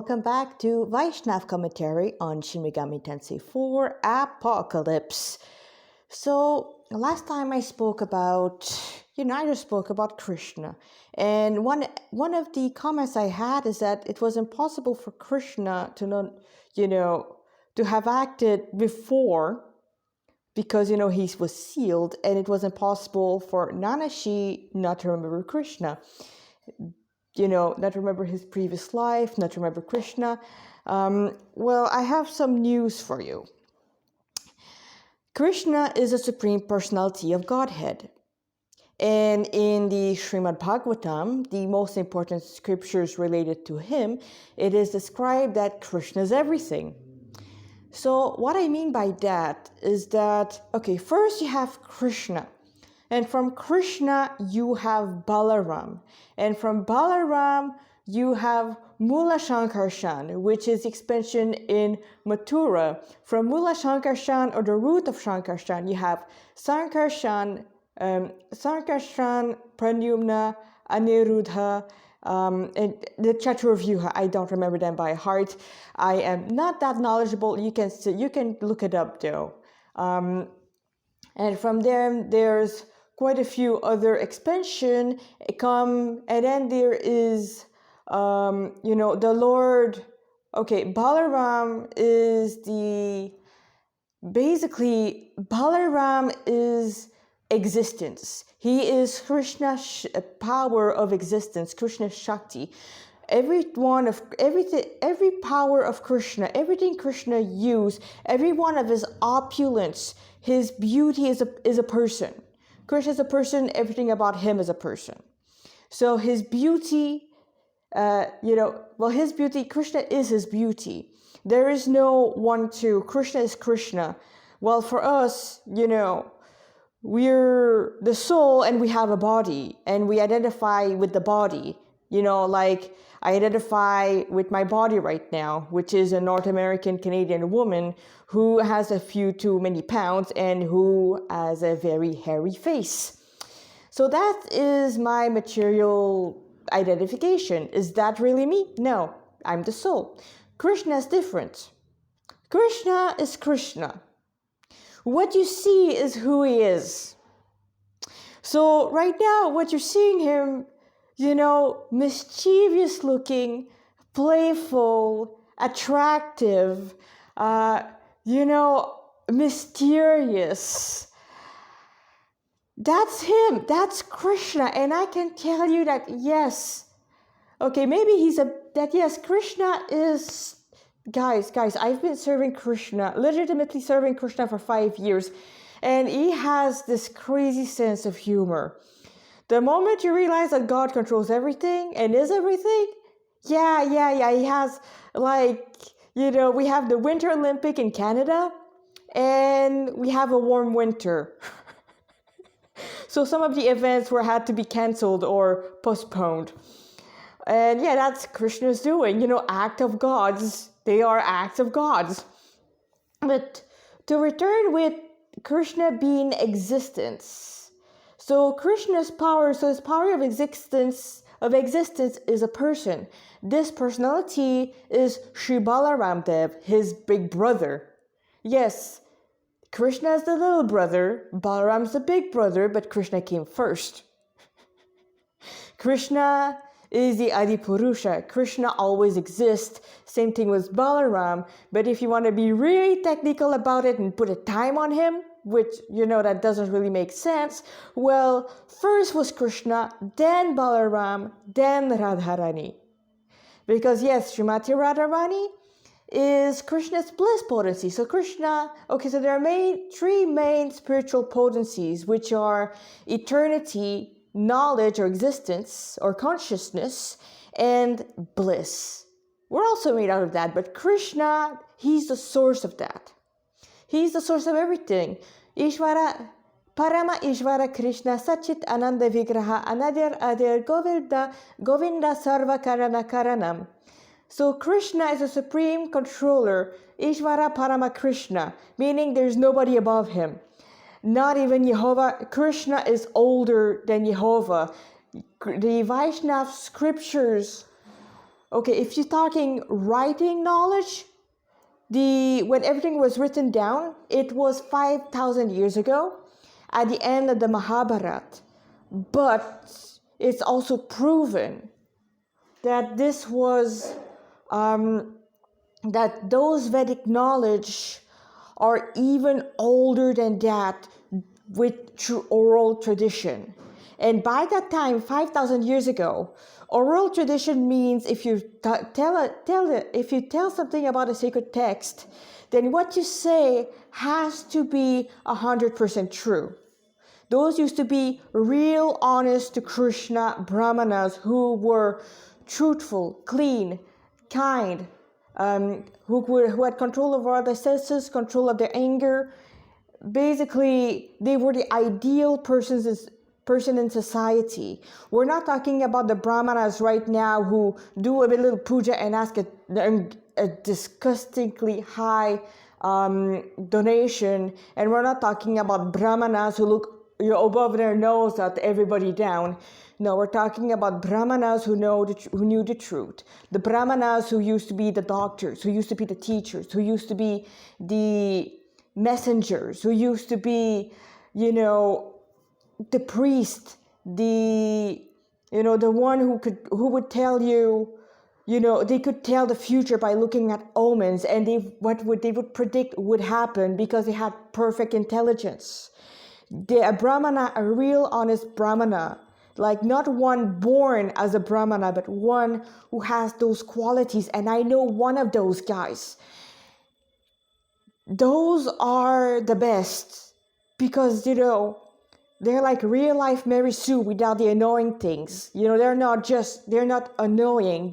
Welcome back to Vaishnava commentary on Shin Megami Tensei 4 Apocalypse. So last time I spoke about, I just spoke about Krishna. And one of the comments I had is that it was impossible for Krishna to not, to have acted before because, he was sealed, and it was impossible for Nanashi not to remember Krishna. Not to remember his previous life, not to remember Krishna. Well, I have some news for you. Krishna is a supreme personality of Godhead. And in the Srimad Bhagavatam, the most important scriptures related to him, it is described that Krishna is everything. So what I mean by that is that, first you have Krishna. And from Krishna, you have Balaram. And from Balaram, you have Mula Shankarshan, which is expansion in Mathura. From Mula Shankarshan, or the root of Shankarshan, you have Sankarshan, Pradyumna, Aniruddha, and the Chaturvyuha. I don't remember them by heart. I am not that knowledgeable. You can look it up though. And from there, there's quite a few other expansion come, and then there is, the Lord. Balaram is Balaram is existence. He is Krishna's power of existence, Krishna's Shakti. Every power of Krishna, everything Krishna used, every one of his opulence, his beauty is a person. Krishna is a person, everything about him is a person. So his beauty, his beauty, Krishna is his beauty. There is no 1-2. Krishna is Krishna. Well, for us, we're the soul and we have a body and we identify with the body. Like I identify with my body right now, which is a North American Canadian woman who has a few too many pounds and who has a very hairy face. So that is my material identification. Is that really me? No, I'm the soul. Krishna is different. Krishna is Krishna. What you see is who he is. So right now, what you're seeing him, mischievous looking, playful, attractive, mysterious. That's him. That's Krishna. And I can tell you that, yes. Krishna is, guys, I've been serving Krishna, legitimately serving Krishna for 5 years. And he has this crazy sense of humor. The moment you realize that God controls everything and is everything, he has, we have the Winter Olympic in Canada, and we have a warm winter. So some of the events had to be canceled or postponed. And that's Krishna's doing, act of gods. They are acts of gods. But to return with Krishna being existence. So Krishna's power, his power of existence is a person. This personality is Sri Balaram Dev, his big brother. Yes, Krishna is the little brother, Balaram's the big brother, but Krishna came first. Krishna is the Adipurusha. Krishna always exists. Same thing with Balaram. But if you want to be really technical about it and put a time on him, which, that doesn't really make sense, well, first was Krishna, then Balaram, then Radharani. Because yes, Srimati Radharani is Krishna's bliss potency. So Krishna, so there are three main spiritual potencies, which are eternity, knowledge or existence or consciousness, and bliss. We're also made out of that, but Krishna, he's the source of that. He's the source of everything. Ishvara, Parama Ishvara Krishna Sachit Ananda Vigraha Anadir Adir Govinda Sarva Karana Karanam. So Krishna is a supreme controller, Ishvara Parama Krishna, meaning there's nobody above him. Not even Jehovah. Krishna is older than Jehovah. The Vaishnava scriptures okay, if you're talking writing knowledge, when everything was written down, it was 5,000 years ago at the end of the Mahabharata. But it's also proven that this was, that those Vedic knowledge are even older than that through oral tradition. And by that time, 5,000 years ago, oral tradition means if you tell something about a sacred text, then what you say has to be 100% true. Those used to be real, honest to Krishna brahmanas who were truthful, clean, kind, who had control over their senses, control of their anger. Basically, they were the ideal person in society. We're not talking about the brahmanas right now who do a little puja and ask a disgustingly high donation, and we're not talking about brahmanas who look above their nose at everybody down. No, we're talking about brahmanas who knew the truth. The brahmanas who used to be the doctors, who used to be the teachers, who used to be the messengers, who used to be, the priest, the one who would tell you, they could tell the future by looking at omens, and they would predict would happen because they had perfect intelligence. A brahmana, a real honest brahmana, like not one born as a brahmana, but one who has those qualities. And I know one of those guys. Those are the best because, they're like real life Mary Sue without the annoying things. They're not annoying.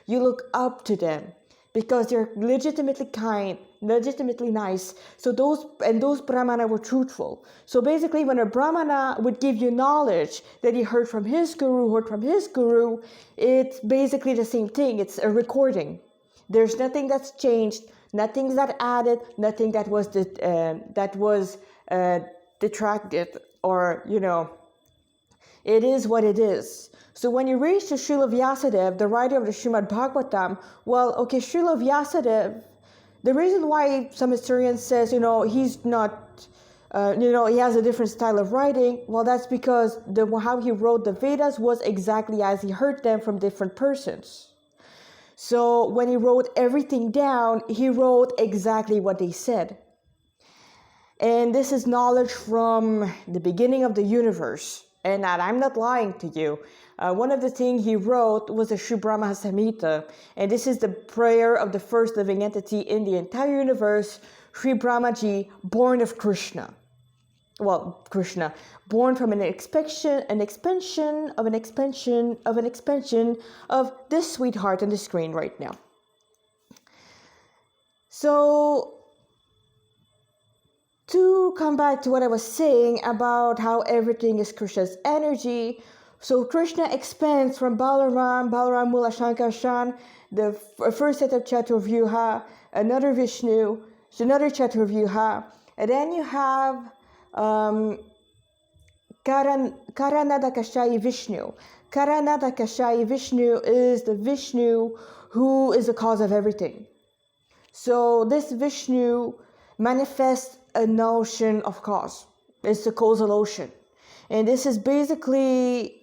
You look up to them because they're legitimately kind, legitimately nice. So those brahmana were truthful. So basically, when a brahmana would give you knowledge that he heard from his guru, it's basically the same thing. It's a recording. There's nothing that's changed, nothing that added, nothing that was detracted, or it is what it is. So when you reach to Srila Vyasadeva, the writer of the Srimad Bhagavatam, Srila Vyasadeva, the reason why some historians says, he's not, he has a different style of writing, that's because how he wrote the Vedas was exactly as he heard them from different persons. So when he wrote everything down, he wrote exactly what they said. And this is knowledge from the beginning of the universe. And that I'm not lying to you. One of the things he wrote was the Sri Brahma Samhita. And this is the prayer of the first living entity in the entire universe, Sri Brahmaji, born of Krishna. Krishna, born from an expansion of this sweetheart on the screen right now. So, to come back to what I was saying about how everything is Krishna's energy, so Krishna expands from Balaram Mula Shankarshan, the first set of Chaturvyuha, another Vishnu, another Chaturvyuha, and then you have Karanadakashayi Vishnu. Karanadakashayi Vishnu is the Vishnu who is the cause of everything. So this Vishnu manifests a notion of cause. It's the causal ocean. And this is basically,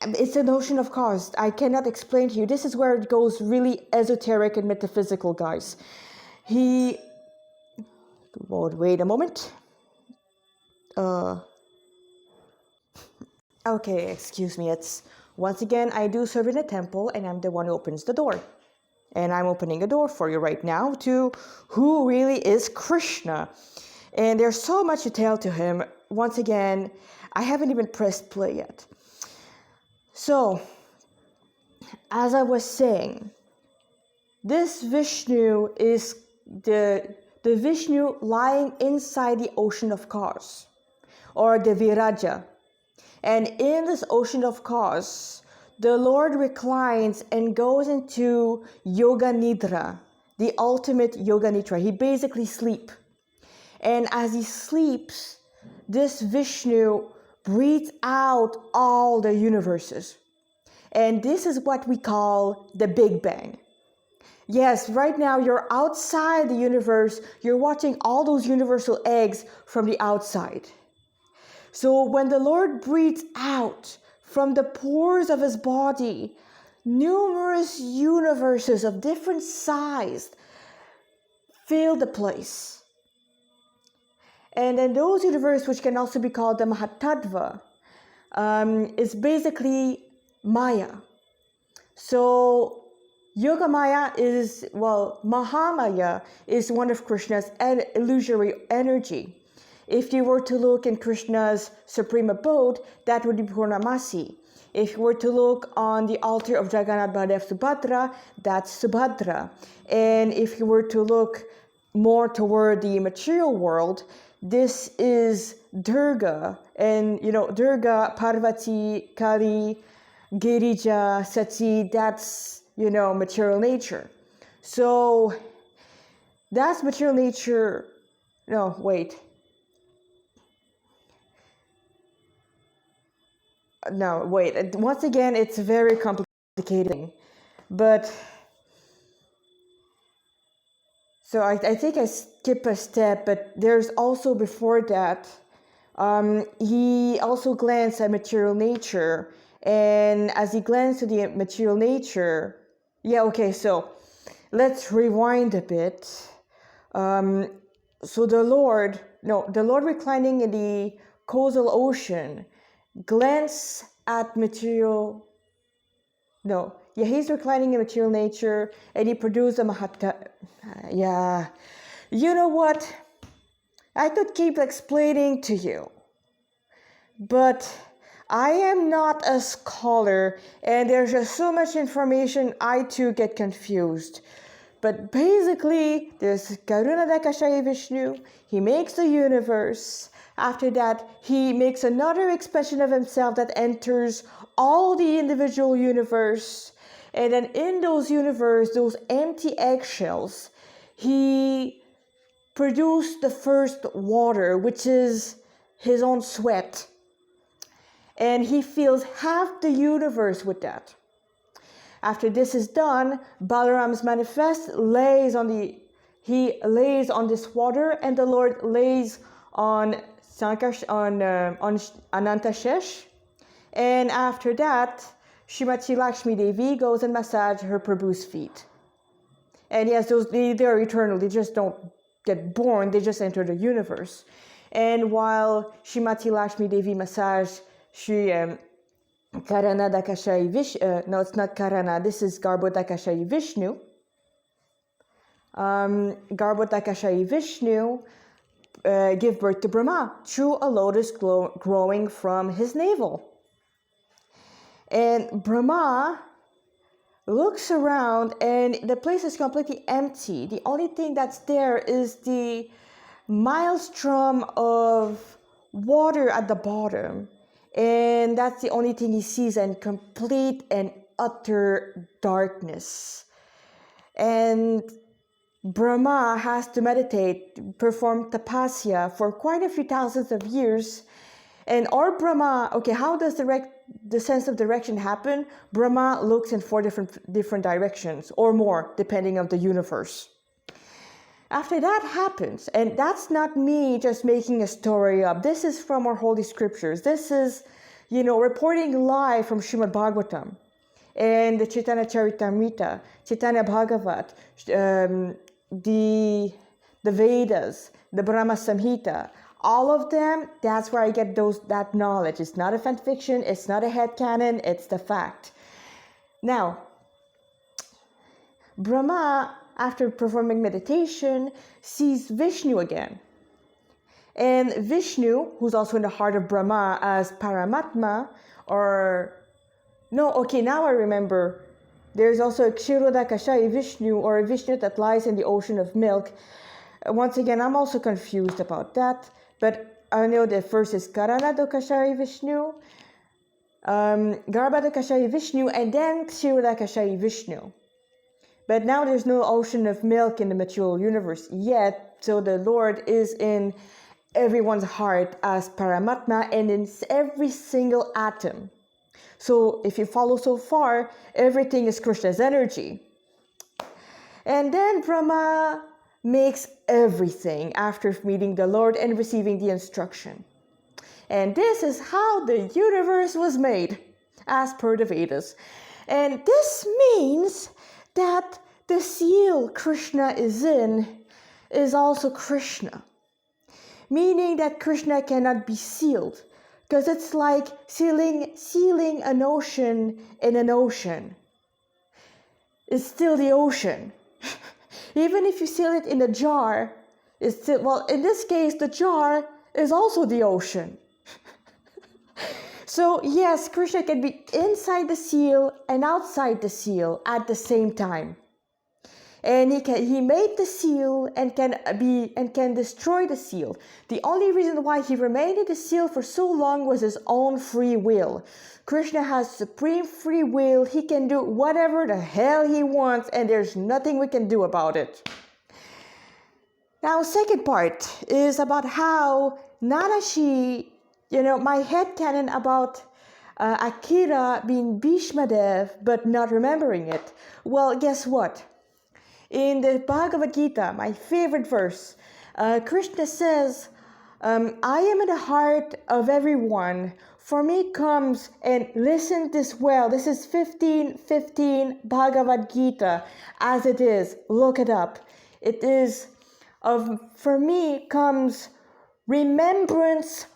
it's a notion of cause. I cannot explain to you. This is where it goes really esoteric and metaphysical, guys. Wait a moment. Okay, excuse me. It's, once again, I do serve in a temple and I'm the one who opens the door. And I'm opening a door for you right now to who really is Krishna. And there's so much to tell to him. Once again, I haven't even pressed play yet. So, as I was saying, this Vishnu is the Vishnu lying inside the ocean of cause, or the Viraja. And in this ocean of cause, the Lord reclines and goes into Yoga Nidra, the ultimate Yoga Nidra. He basically sleeps. And as he sleeps, this Vishnu breathes out all the universes. And this is what we call the Big Bang. Yes, right now you're outside the universe. You're watching all those universal eggs from the outside. So when the Lord breathes out from the pores of his body, numerous universes of different size fill the place. And then those universes, which can also be called the Mahatattva, is basically Maya. So Yoga Maya is, Mahamaya is one of Krishna's illusory energy. If you were to look in Krishna's supreme abode, that would be Purnamasi. If you were to look on the altar of Jagannath Baladev Subhadra, that's Subhadra. And if you were to look more toward the material world, this is Durga. And, Durga, Parvati, Kali, Girija, Sati, that's material nature. So that's material nature. No, wait. No, wait. Once again, it's very complicated. But so I think I skip a step, but there's also before that, he also glanced at material nature. And as he glanced at the material nature, so let's rewind a bit. So the Lord reclining in the causal ocean glanced at material. He's reclining in material nature and he produced a Mahata. You know what? I could keep explaining to you, but I am not a scholar, and there's just so much information, I too get confused. But basically, there's Karuna Dakashaya Vishnu, he makes the universe. After that, he makes another expression of himself that enters all the individual universe. And then in those universe, those empty eggshells, he produced the first water, which is his own sweat. And he fills half the universe with that. After this is done, Balaram's manifest lays on this water, and the Lord lays on Anantashesh. And after that, Shrimati Lakshmi Devi goes and massages her Prabhu's feet. And yes, they're eternal. They just don't get born. They just enter the universe. And while Shrimati Lakshmi Devi massaged Karana Dakashai Vishnu, no, it's not Karana, this is Garbo Dakashai Vishnu. Garbo Dakashai Vishnu give birth to Brahma through a lotus growing from his navel. And Brahma looks around and the place is completely empty. The only thing that's there is the maelstrom of water at the bottom. And that's the only thing he sees, and complete and utter darkness. And Brahma has to meditate, perform tapasya for quite a few thousands of years. And our Brahma, how does the sense of direction happen? Brahma looks in 4 different directions or more, depending on the universe. After that happens, and that's not me just making a story up. This is from our holy scriptures. This is, reporting live from Srimad Bhagavatam and the Chaitanya Charitamrita, Chaitanya Bhagavat, the Vedas, the Brahma Samhita. All of them, that's where I get that knowledge. It's not a fan fiction, it's not a headcanon, it's the fact. Now, Brahma, after performing meditation, sees Vishnu again. And Vishnu, who's also in the heart of Brahma as Paramatma, now I remember. There's also a Kshirodakashai Vishnu, or a Vishnu that lies in the ocean of milk. Once again, I'm also confused about that. But I know that first is Karanadakashai Vishnu, Garbhadakashai Vishnu, and then Kshirodakashai Vishnu. But now there's no ocean of milk in the material universe yet, so the Lord is in everyone's heart as Paramatma and in every single atom. So if you follow so far, everything is Krishna's energy. And then Brahma makes everything after meeting the Lord and receiving the instruction. And this is how the universe was made, as per the Vedas. And this means that the seal Krishna is in is also Krishna. Meaning that Krishna cannot be sealed, because it's like sealing an ocean in an ocean. It's still the ocean. Even if you seal it in a jar, it's still, well, in this case, the jar is also the ocean. So yes, Krishna can be inside the seal and outside the seal at the same time. And he made the seal and can destroy the seal. The only reason why he remained in the seal for so long was his own free will. Krishna has supreme free will. He can do whatever the hell he wants, and there's nothing we can do about it. Now, second part is about how Nanashi, my headcanon about Akira being Bhishmadev but not remembering it. Well, guess what? In the Bhagavad Gita, my favorite verse, Krishna says, I am in the heart of everyone. For me comes, and listen this well, this is 15:15 Bhagavad Gita, as it is, look it up. It is, for me comes remembrance,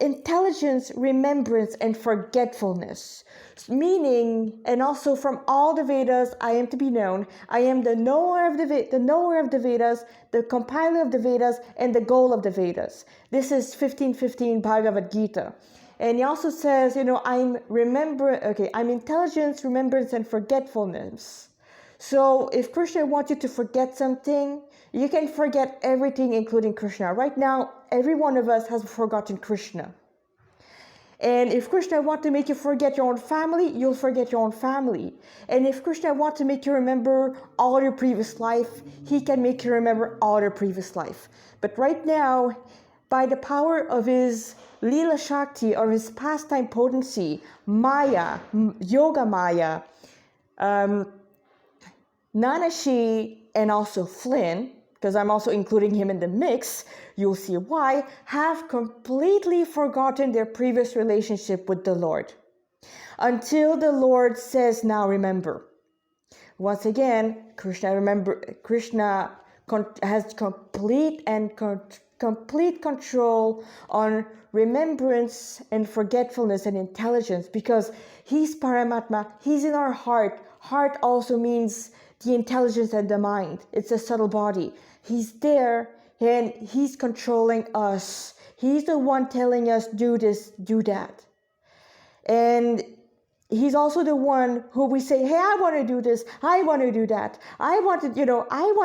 intelligence, remembrance, and forgetfulness. Meaning, and also from all the Vedas, I am to be known. I am the knower of the Vedas, the compiler of the Vedas, and the goal of the Vedas. This is 15:15 Bhagavad Gita. And he also says, I'm intelligence, remembrance, and forgetfulness. So if Krishna wants you to forget something, you can forget everything, including Krishna. Right now, every one of us has forgotten Krishna. And if Krishna wants to make you forget your own family, you'll forget your own family. And if Krishna wants to make you remember all your previous life, he can make you remember all your previous life. But right now, by the power of his Leela Shakti, or his pastime potency, Maya, Yoga Maya, Nanashi, and also Flynn, because I'm also including him in the mix, you'll see why, have completely forgotten their previous relationship with the Lord. Until the Lord says, now remember. Once again, Krishna has complete control on remembrance and forgetfulness and intelligence, because he's Paramatma, he's in our heart. Heart also means the intelligence and the mind. It's a subtle body. He's there and he's controlling us. He's the one telling us, do this, do that. And he's also the one who we say, hey, I want to do this, I want to do that. I want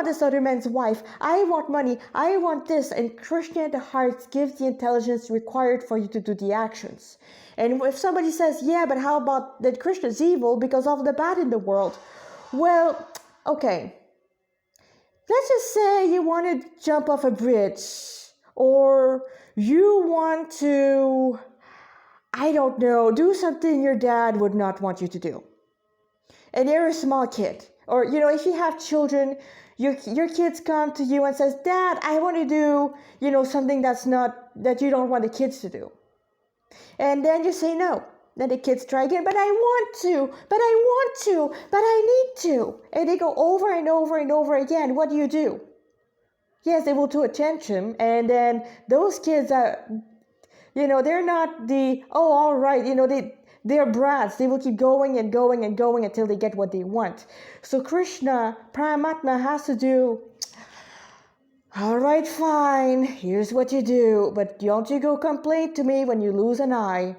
this other man's wife. I want money. I want this. And Krishna, the heart, gives the intelligence required for you to do the actions. And if somebody says, yeah, but how about that Krishna's evil because of the bad in the world? Well, okay. Let's just say you want to jump off a bridge, or you want to, I don't know, do something your dad would not want you to do. And you're a small kid. Or, if you have children, your kids come to you and says, Dad, I want to do, something that you don't want the kids to do. And then you say no. Then the kids try again, but I want to, but I need to. And they go over and over and over again. What do? Yes, they will do a tantrum. And then those kids are, they're not all right. They're brats. They will keep going and going and going until they get what they want. So Krishna, Paramatma, has to do, all right, fine, here's what you do, but don't you go complain to me when you lose an eye.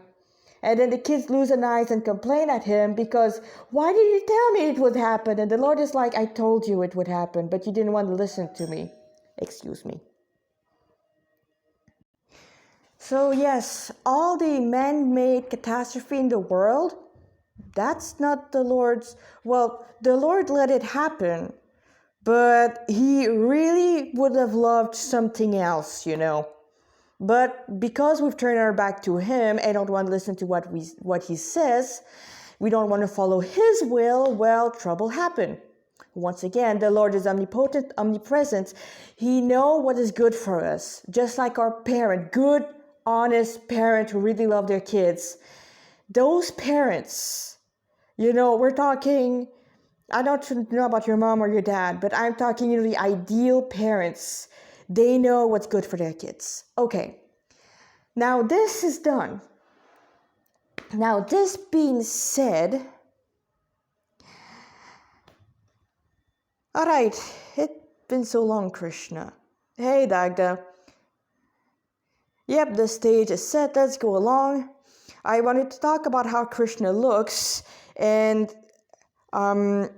And then the kids lose an eye and complain at him because, why did you tell me it would happen? And the Lord is like, I told you it would happen, but you didn't want to listen to me. Excuse me. So yes, all the man-made catastrophe in the world, that's not the Lord's, the Lord let it happen, but he really would have loved something else, But because we've turned our back to him and don't want to listen to what he says, we don't want to follow his will, well, trouble happen. Once again, the Lord is omnipotent, omnipresent. He knows what is good for us, just like our parent, good, honest parent who really love their kids. Those parents, we're talking, I don't know about your mom or your dad, but I'm talking, the ideal parents. They know what's good for their kids. Okay, now this is done. Now, this being said, all right, it's been so long, Krishna. Hey, Dagda. Yep, the stage is set. Let's go along. I wanted to talk about how Krishna looks, and okay,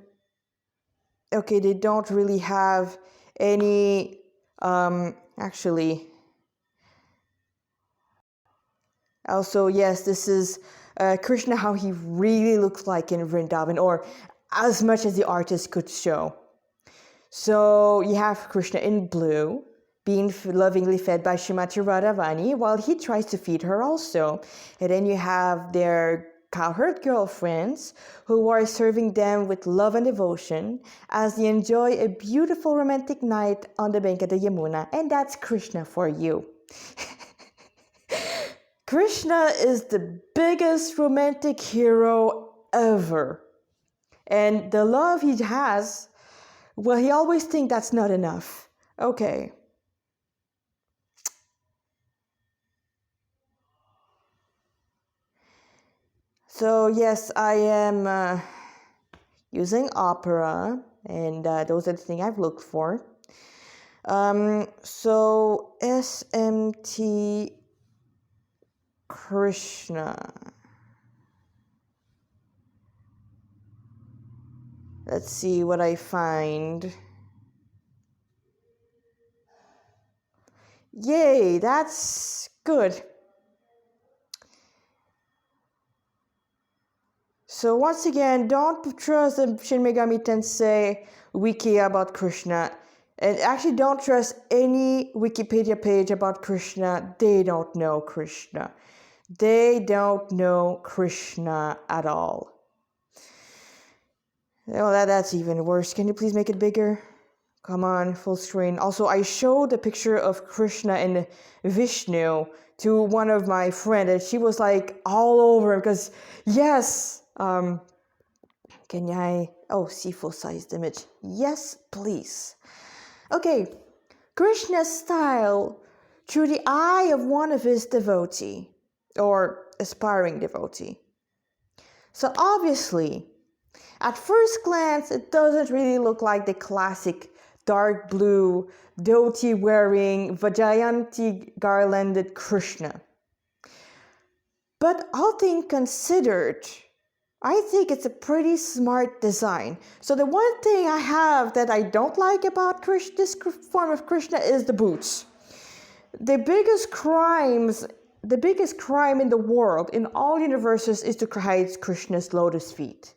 they don't really have any actually. Also, yes, this is Krishna, how he really looks like in Vrindavan, or as much as the artist could show. So you have Krishna in blue, being lovingly fed by Srimati Radhavani, while he tries to feed her also. And then you have their cowherd girlfriends, who are serving them with love and devotion as they enjoy a beautiful romantic night on the bank of the Yamuna. And that's Krishna for you. Krishna is the biggest romantic hero ever. And the love he has, well, he always thinks that's not enough. Okay. So, yes, I am using opera, and those are the things I've looked for. So, SMT Krishna. Let's see what I find. Yay, that's good. So once again, don't trust the Shin Megami Tensei wiki about Krishna. And actually don't trust any Wikipedia page about Krishna. They don't know Krishna. They don't know Krishna at all. Oh, that's even worse. Can you please make it bigger? Come on, full screen. Also, I showed a picture of Krishna and Vishnu to one of my friends, and she was like all over him because, yes, can I, see full-sized image. Yes, please. Okay, Krishna's style through the eye of one of his devotee, or aspiring devotee. So obviously, at first glance, it doesn't really look like the classic dark blue, dhoti wearing, Vajayanti garlanded Krishna. But all things considered, I think it's a pretty smart design. So the one thing I have that I don't like about this form of Krishna is the boots. The biggest crime in the world, in all universes, is to hide Krishna's lotus feet.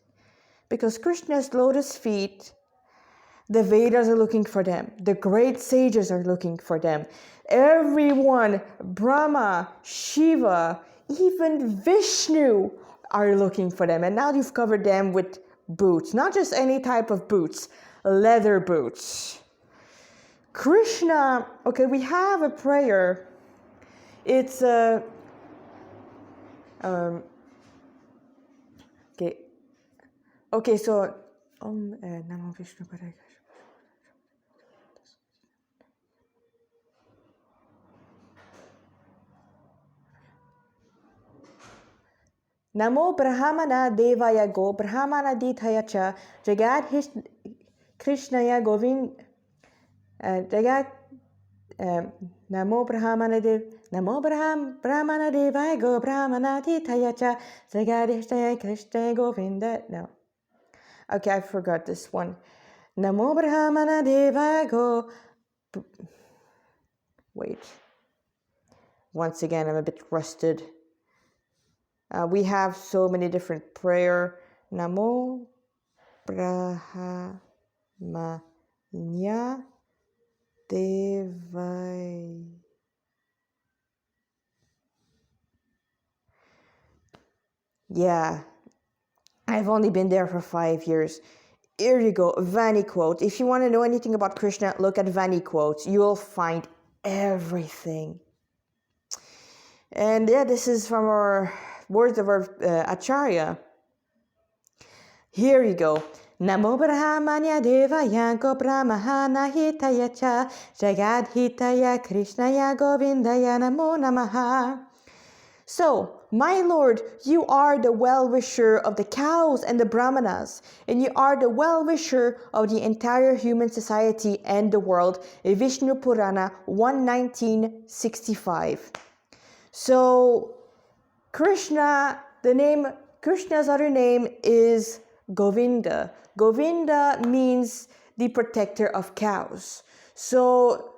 Because Krishna's lotus feet, the Vedas are looking for them. The great sages are looking for them. Everyone, Brahma, Shiva, even Vishnu are looking for them. And now you've covered them with boots. Not just any type of boots, leather boots. Krishna, okay, we have a prayer. It's a... Okay, so... Namo Vishnu Padaya. Namo Brahmana Devaya Go Brahmana Dithaya Cha Jagat Krishnaya Govind Jagat Namo Brahmana Devaya Go Brahmana Dithaya Cha Jagat Krishnaya Govinda. No. Okay, I forgot this one. Namo Brahmana Devaya Go. Wait. Once again, I'm a bit rusted. We have so many different prayer. Namo Brahmanya Devaya. Yeah, I've only been there for 5 years. Here you go, Vani quote. If you want to know anything about Krishna, look at Vani quotes. You'll find everything. And yeah, this is from our words of our Acharya. Here you go. Namo Brahmanya Devaya Go Brahmana Hitaya Cha Jagad Hitaya Krishnaya Govindaya Namo Namaha. So, my Lord, you are the well-wisher of the cows and the brahmanas, and you are the well-wisher of the entire human society and the world. Vishnu Purana 119:65. So, Krishna's other name is Govinda. Govinda means the protector of cows. So,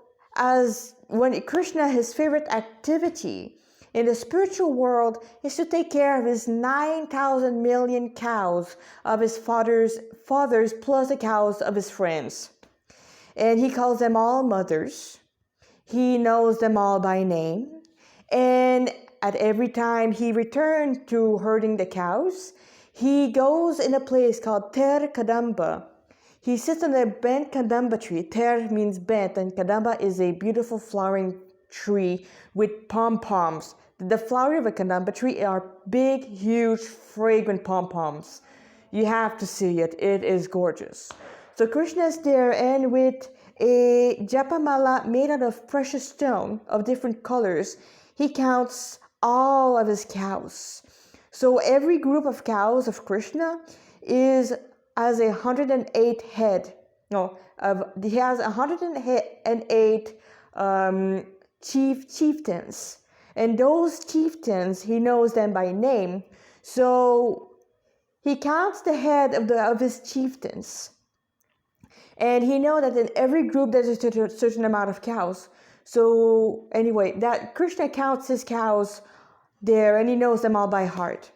when Krishna, his favorite activity in the spiritual world is to take care of his 9,000 million cows of his fathers plus the cows of his friends. And he calls them all mothers. He knows them all by name. And at every time he returns to herding the cows, he goes in a place called Ter Kadamba. He sits on a bent Kadamba tree. Ter means bent, and Kadamba is a beautiful flowering tree with pom-poms. The flowers of a Kadamba tree are big, huge, fragrant pom-poms. You have to see it. It is gorgeous. So Krishna is there, and with a japamala made out of precious stone of different colors, he counts all of his cows. So every group of cows of Krishna has 108 head. He has 108 chieftains. And those chieftains, he knows them by name. So he counts the head of his chieftains. And he knows that in every group there's a certain amount of cows. So anyway, that Krishna counts his cows there, and he knows them all by heart.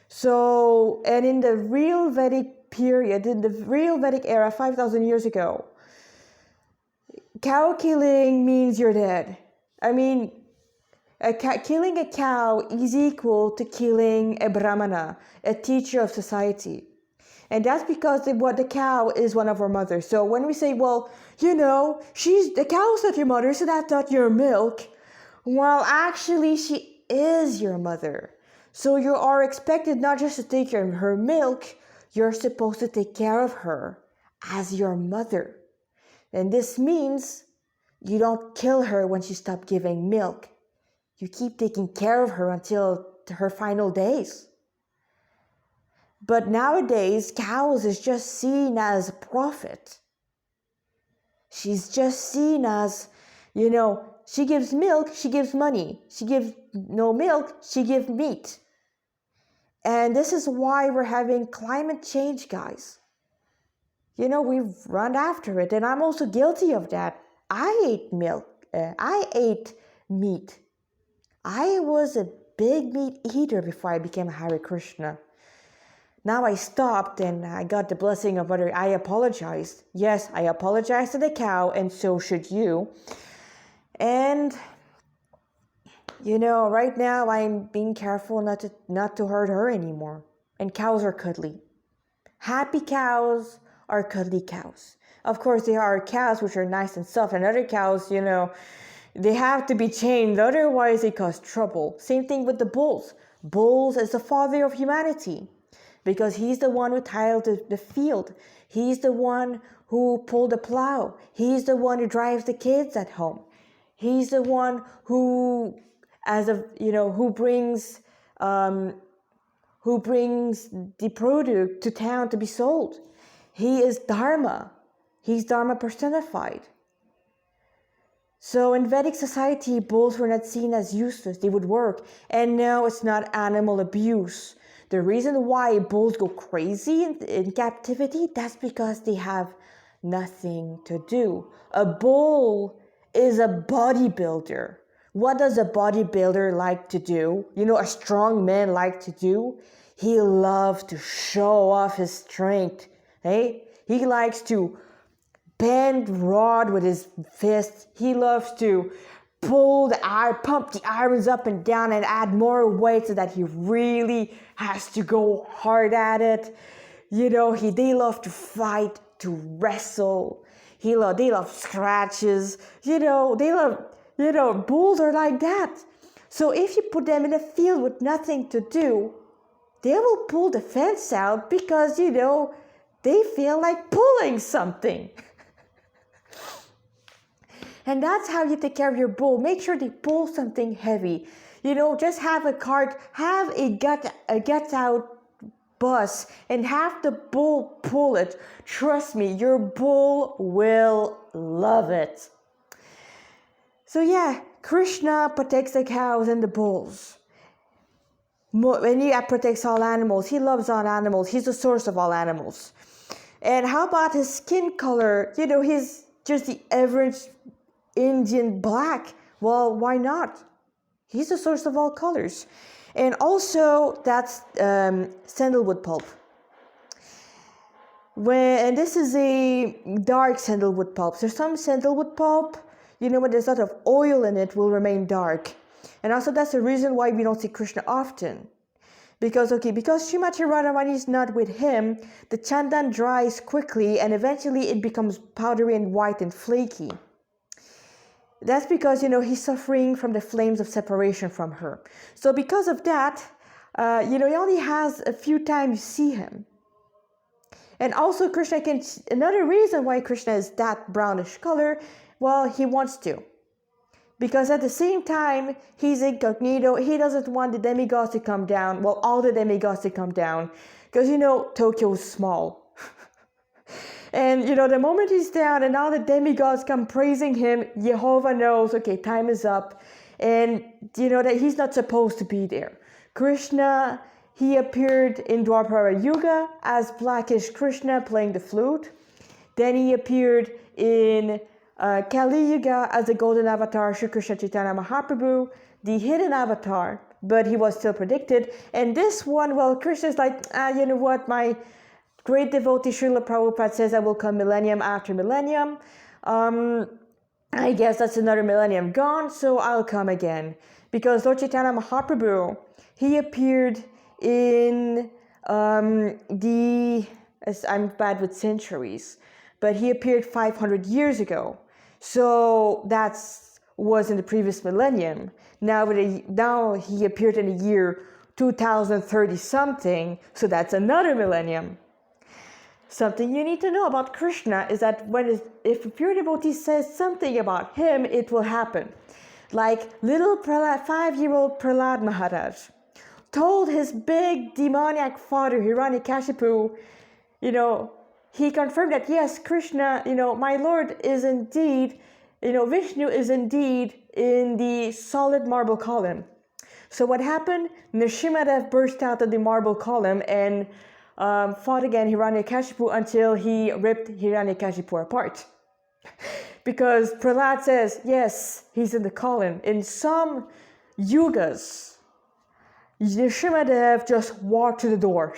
So, and in the real Vedic period, in the real Vedic era, 5,000 years ago, cow killing means you're dead. I mean, killing a cow is equal to killing a brahmana, a teacher of society. And that's because the cow is one of our mothers. So when we say, well, the cow's not your mother, so that's not your milk. Well, actually, she is your mother. So you are expected not just to take care of her milk, you're supposed to take care of her as your mother. And this means you don't kill her when she stops giving milk. You keep taking care of her until her final days. But nowadays, cows is just seen as a profit. She's just seen as, she gives milk, she gives money. She gives no milk, she gives meat. And this is why we're having climate change, guys. We've run after it, and I'm also guilty of that. I ate I ate meat. I was a big meat eater before I became Hare Krishna. Now I stopped, and I got the blessing of Mother. I apologized. Yes, I apologized to the cow, and so should you. And, right now I'm being careful not to hurt her anymore. And cows are cuddly. Happy cows are cuddly cows. Of course, there are cows which are nice and soft, and other cows, they have to be chained, otherwise they cause trouble. Same thing with the bulls. Bulls is the father of humanity, because he's the one who tilled the field. He's the one who pulled the plow. He's the one who drives the kids at home. He's the one who brings the product to town to be sold. He is Dharma. He's Dharma personified. So in Vedic society, bulls were not seen as useless. They would work. And no, it's not animal abuse. The reason why bulls go crazy in captivity, that's because they have nothing to do. A bull is a bodybuilder. What does a bodybuilder like to do? A strong man like to do? He loves to show off his strength. Hey? He likes to bend rod with his fist. He loves to pump the irons up and down and add more weight so that he really has to go hard at it. They love to fight, to wrestle. They love scratches. They love, bulls are like that. So if you put them in a field with nothing to do, they will pull the fence out because, they feel like pulling something. And that's how you take care of your bull. Make sure they pull something heavy. Just have a cart, have a gut out bus, and have the bull pull it. Trust me, your bull will love it. So yeah, Krishna protects the cows and the bulls. And he protects all animals. He loves all animals. He's the source of all animals. And how about his skin color? He's just the average Indian black. Well, why not? He's the source of all colors. And also, that's sandalwood pulp. And this is a dark sandalwood pulp. So some sandalwood pulp, when there's a lot of oil in it, will remain dark. And also, that's the reason why we don't see Krishna often. Because Srimati Radharani is not with him, the chandan dries quickly and eventually it becomes powdery and white and flaky. That's because, he's suffering from the flames of separation from her. So because of that, he only has a few times you see him. And also another reason why Krishna is that brownish color, well, he wants to. Because at the same time, he's incognito. He doesn't want the demigods to come down. Well, all the demigods to come down. Because, Tokyo is small. And, the moment he's down and all the demigods come praising him, Jehovah knows, okay, time is up. And, that he's not supposed to be there. Krishna, he appeared in Dwapara Yuga as blackish Krishna playing the flute. Then he appeared in Kali Yuga as the golden avatar, Shri Krishna Chaitanya Mahaprabhu, the hidden avatar, but he was still predicted. And this one, well, Krishna's like, you know what, my great devotee Srila Prabhupada says I will come millennium after millennium. I guess that's another millennium gone, so I'll come again. Because Lord Chaitanya Mahaprabhu, he appeared in I'm bad with centuries, but he appeared 500 years ago. So that was in the previous millennium. Now he appeared in the year 2030 something, so that's another millennium. Something you need to know about Krishna is that if a pure devotee says something about him, it will happen. Like little 5-year-old Prahlad Maharaj told his big demoniac father, Hiranyakashipu, he confirmed that, yes, Krishna, my Lord is indeed, Vishnu is indeed in the solid marble column. So what happened? Nrsimhadev burst out of the marble column and fought against Hiranyakashipu until he ripped Hiranyakashipu apart. Because Prahlad says, yes, he's in the column. In some yugas, Nrsimhadev just walked to the door.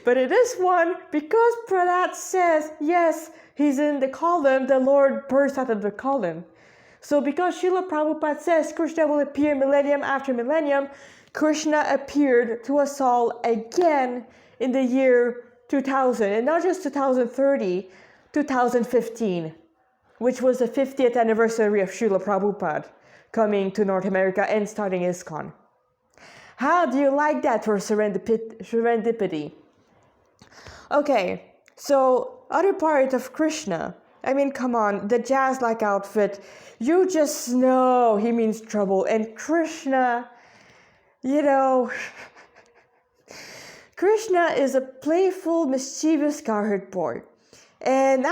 But in this one, because Prahlad says, yes, he's in the column, the Lord burst out of the column. So because Srila Prabhupada says Krishna will appear millennium after millennium, Krishna appeared to us all again in the year 2000, and not just 2030, 2015, which was the 50th anniversary of Srila Prabhupada coming to North America and starting ISKCON. How do you like that for serendipity? Okay, so other part of Krishna. I mean, come on, the jazz-like outfit. You just know he means trouble. And Krishna, Krishna is a playful, mischievous cowherd boy. And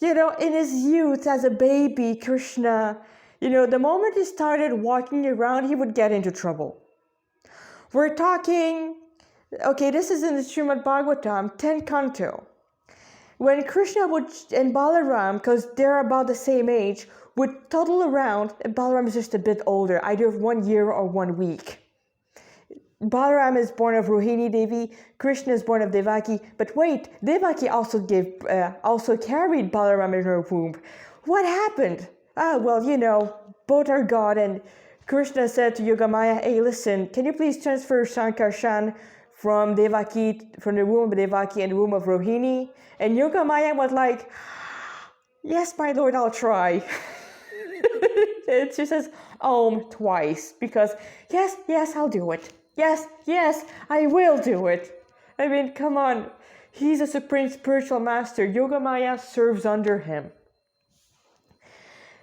in his youth as a baby, Krishna, the moment he started walking around, he would get into trouble. We're talking, okay, this is in the Srimad Bhagavatam, 10th canto. When Krishna and Balaram, because they're about the same age, would toddle around, and Balaram is just a bit older, either 1 year or 1 week. Balaram is born of Rohini Devi, Krishna is born of Devaki, but wait, Devaki also carried Balaram in her womb. What happened? both are God. And Krishna said to Yogamaya, hey, listen, can you please transfer Shankarshan from the womb of Devaki and the womb of Rohini? And Yogamaya was like, yes, my lord, I'll try. And she says, twice, because yes, I'll do it. Yes, I will do it. I mean, come on. He's a supreme spiritual master. Yogamaya serves under him.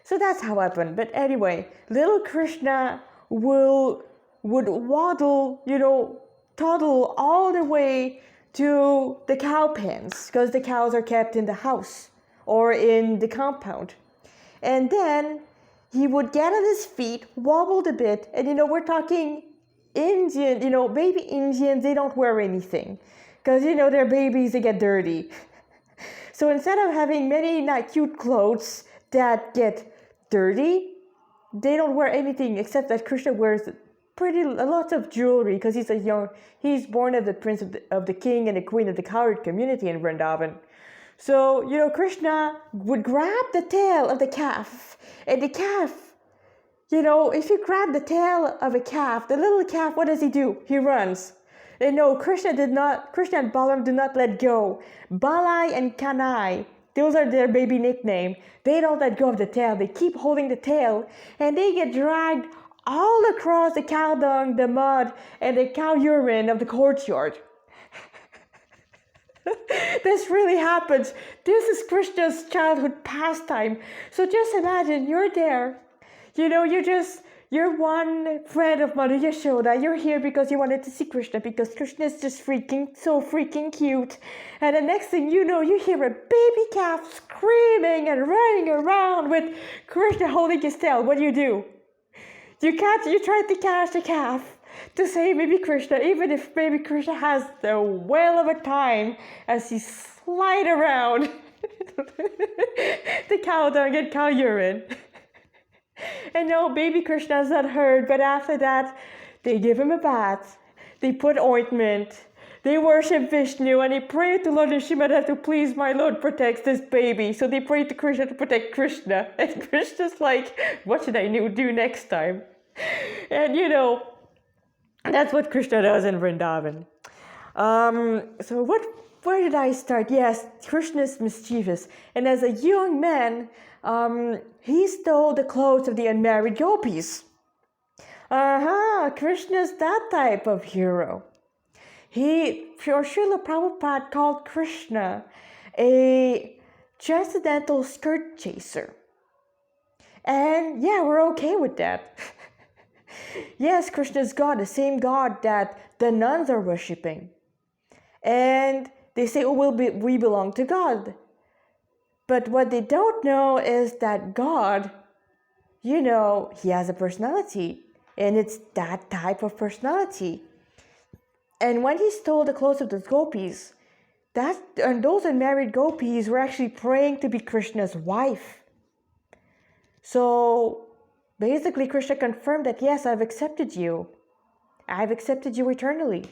So that's how it happened. But anyway, little Krishna would waddle, toddle all the way to the cow pens, because the cows are kept in the house or in the compound. And then he would get on his feet, wobbled a bit, and we're talking Indian, baby Indians, they don't wear anything, because they're babies, they get dirty. So instead of having many cute clothes that get dirty, they don't wear anything, except that Krishna wears a lot of jewelry, because he's born as the prince of the king and the queen of the cowherd community in Vrindavan. So, Krishna would grab the tail of the calf, and the calf, if you grab the tail of a calf, the little calf, what does he do? He runs. And no, Krishna and Balaram do not let go. Balai and Kanai, those are their baby nickname. They don't let go of the tail. They keep holding the tail, and they get dragged all across the cow dung, the mud, and the cow urine of the courtyard. This really happens. This is Krishna's childhood pastime. So just imagine you're there. You're one friend of Mother Yashoda. You're here because you wanted to see Krishna, because Krishna is just so freaking cute. And the next thing you know, you hear a baby calf screaming and running around with Krishna holding his tail. What do? You try to catch the calf to save baby Krishna, even if baby Krishna has the whale of a time as he slide around the cow dung and cow urine. And no, baby Krishna is not hurt, but after that, they give him a bath, they put ointment, they worship Vishnu, and they pray to Lord Nrsimha to please my Lord protect this baby. So they pray to Krishna to protect Krishna. And Krishna's like, what should I do next time? And that's what Krishna does in Vrindavan. Where did I start? Yes, Krishna is mischievous. And as a young man, he stole the clothes of the unmarried gopis. Krishna's that type of hero. Srila Prabhupada called Krishna a transcendental skirt chaser. And yeah, we're okay with that. Yes, Krishna is God, the same God that the nuns are worshipping. And they say, we belong to God. But what they don't know is that God, he has a personality. And it's that type of personality. And when he stole the clothes of the gopis, and those unmarried gopis were actually praying to be Krishna's wife. So basically, Krishna confirmed that, yes, I've accepted you. I've accepted you eternally.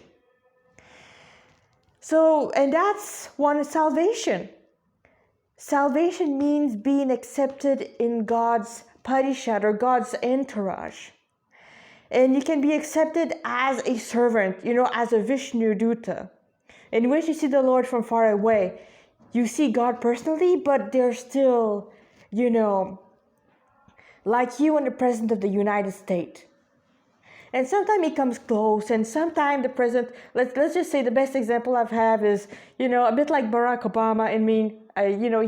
So, and that's one salvation. Salvation means being accepted in God's parishad, or God's entourage. And you can be accepted as a servant, as a Vishnu Duta, in which you see the Lord from far away. You see God personally, but they're still, like you in the President of the United States. And sometimes he comes close, and sometimes the President, let's just say the best example I've had is, a bit like Barack Obama.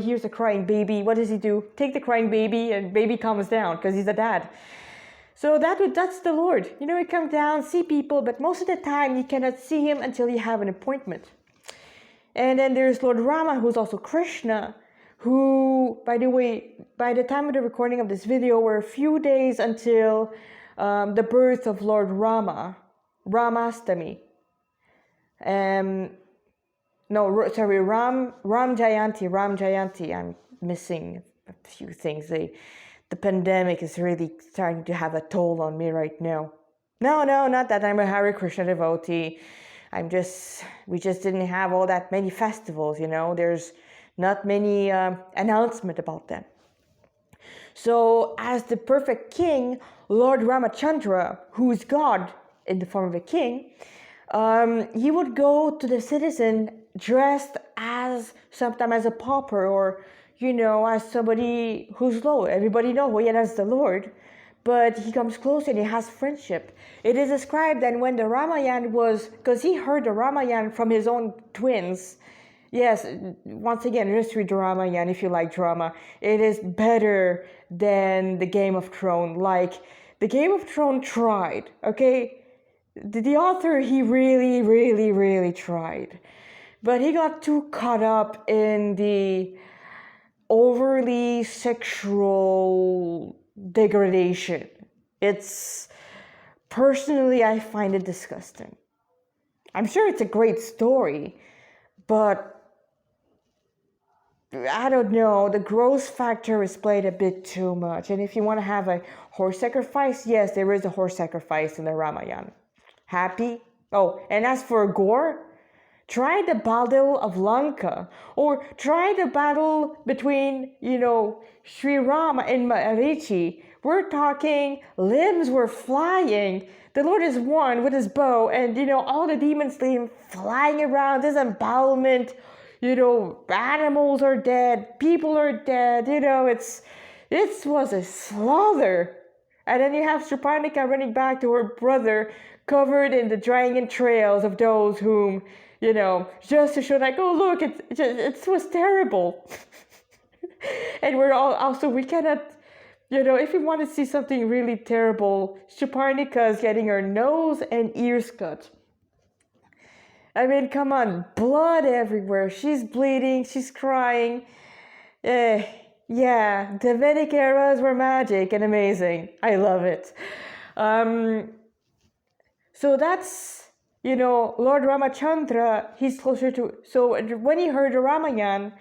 Here's a crying baby. What does he do? Take the crying baby, and baby calms down because he's a dad. So that's the Lord. He comes down, see people, but most of the time you cannot see him until you have an appointment. And then there's Lord Rama, who's also Krishna, who, by the way, by the time of the recording of this video, we're a few days until the birth of Lord Rama, Ramastami. Ram Jayanti. I'm missing a few things. The pandemic is really starting to have a toll on me right now. No, not that I'm a Hare Krishna devotee. We just didn't have all that many festivals, There's not many announcement about them. So as the perfect king, Lord Ramachandra, who is God in the form of a king, he would go to the citizen dressed as sometimes as a pauper, or as somebody who's low. Everybody knows, well, yeah, that's the Lord. But he comes close and he has friendship. It is described that when the Ramayana was, because he heard the Ramayana from his own twins. Yes, once again, just read the Ramayana if you like drama. It is better than the Game of Thrones. Like, the Game of Thrones tried, okay? The author, he really, really, really tried. But he got too caught up in the overly sexual degradation. Personally, I find it disgusting. I'm sure it's a great story, but I don't know, the gross factor is played a bit too much. And if you want to have a horse sacrifice, yes, there is a horse sacrifice in the Ramayana. Happy? Oh, and as for gore, try the Battle of Lanka, or try the battle between, Sri Rama and Marichi. We're talking limbs were flying. The Lord is one with his bow, and all the demons flying around, disembowelment. Animals are dead, people are dead. It was a slaughter. And then you have Shripanika running back to her brother, covered in the dragon trails of those whom, just to show like, oh look, it was terrible. And we're all also, we cannot, if you want to see something really terrible, Shripanika is getting her nose and ears cut. I mean, come on, blood everywhere. She's bleeding, she's crying. Yeah, the Vedic eras were magic and amazing. I love it. So that's, Lord Ramachandra, he's closer to... So when he heard the Ramayana,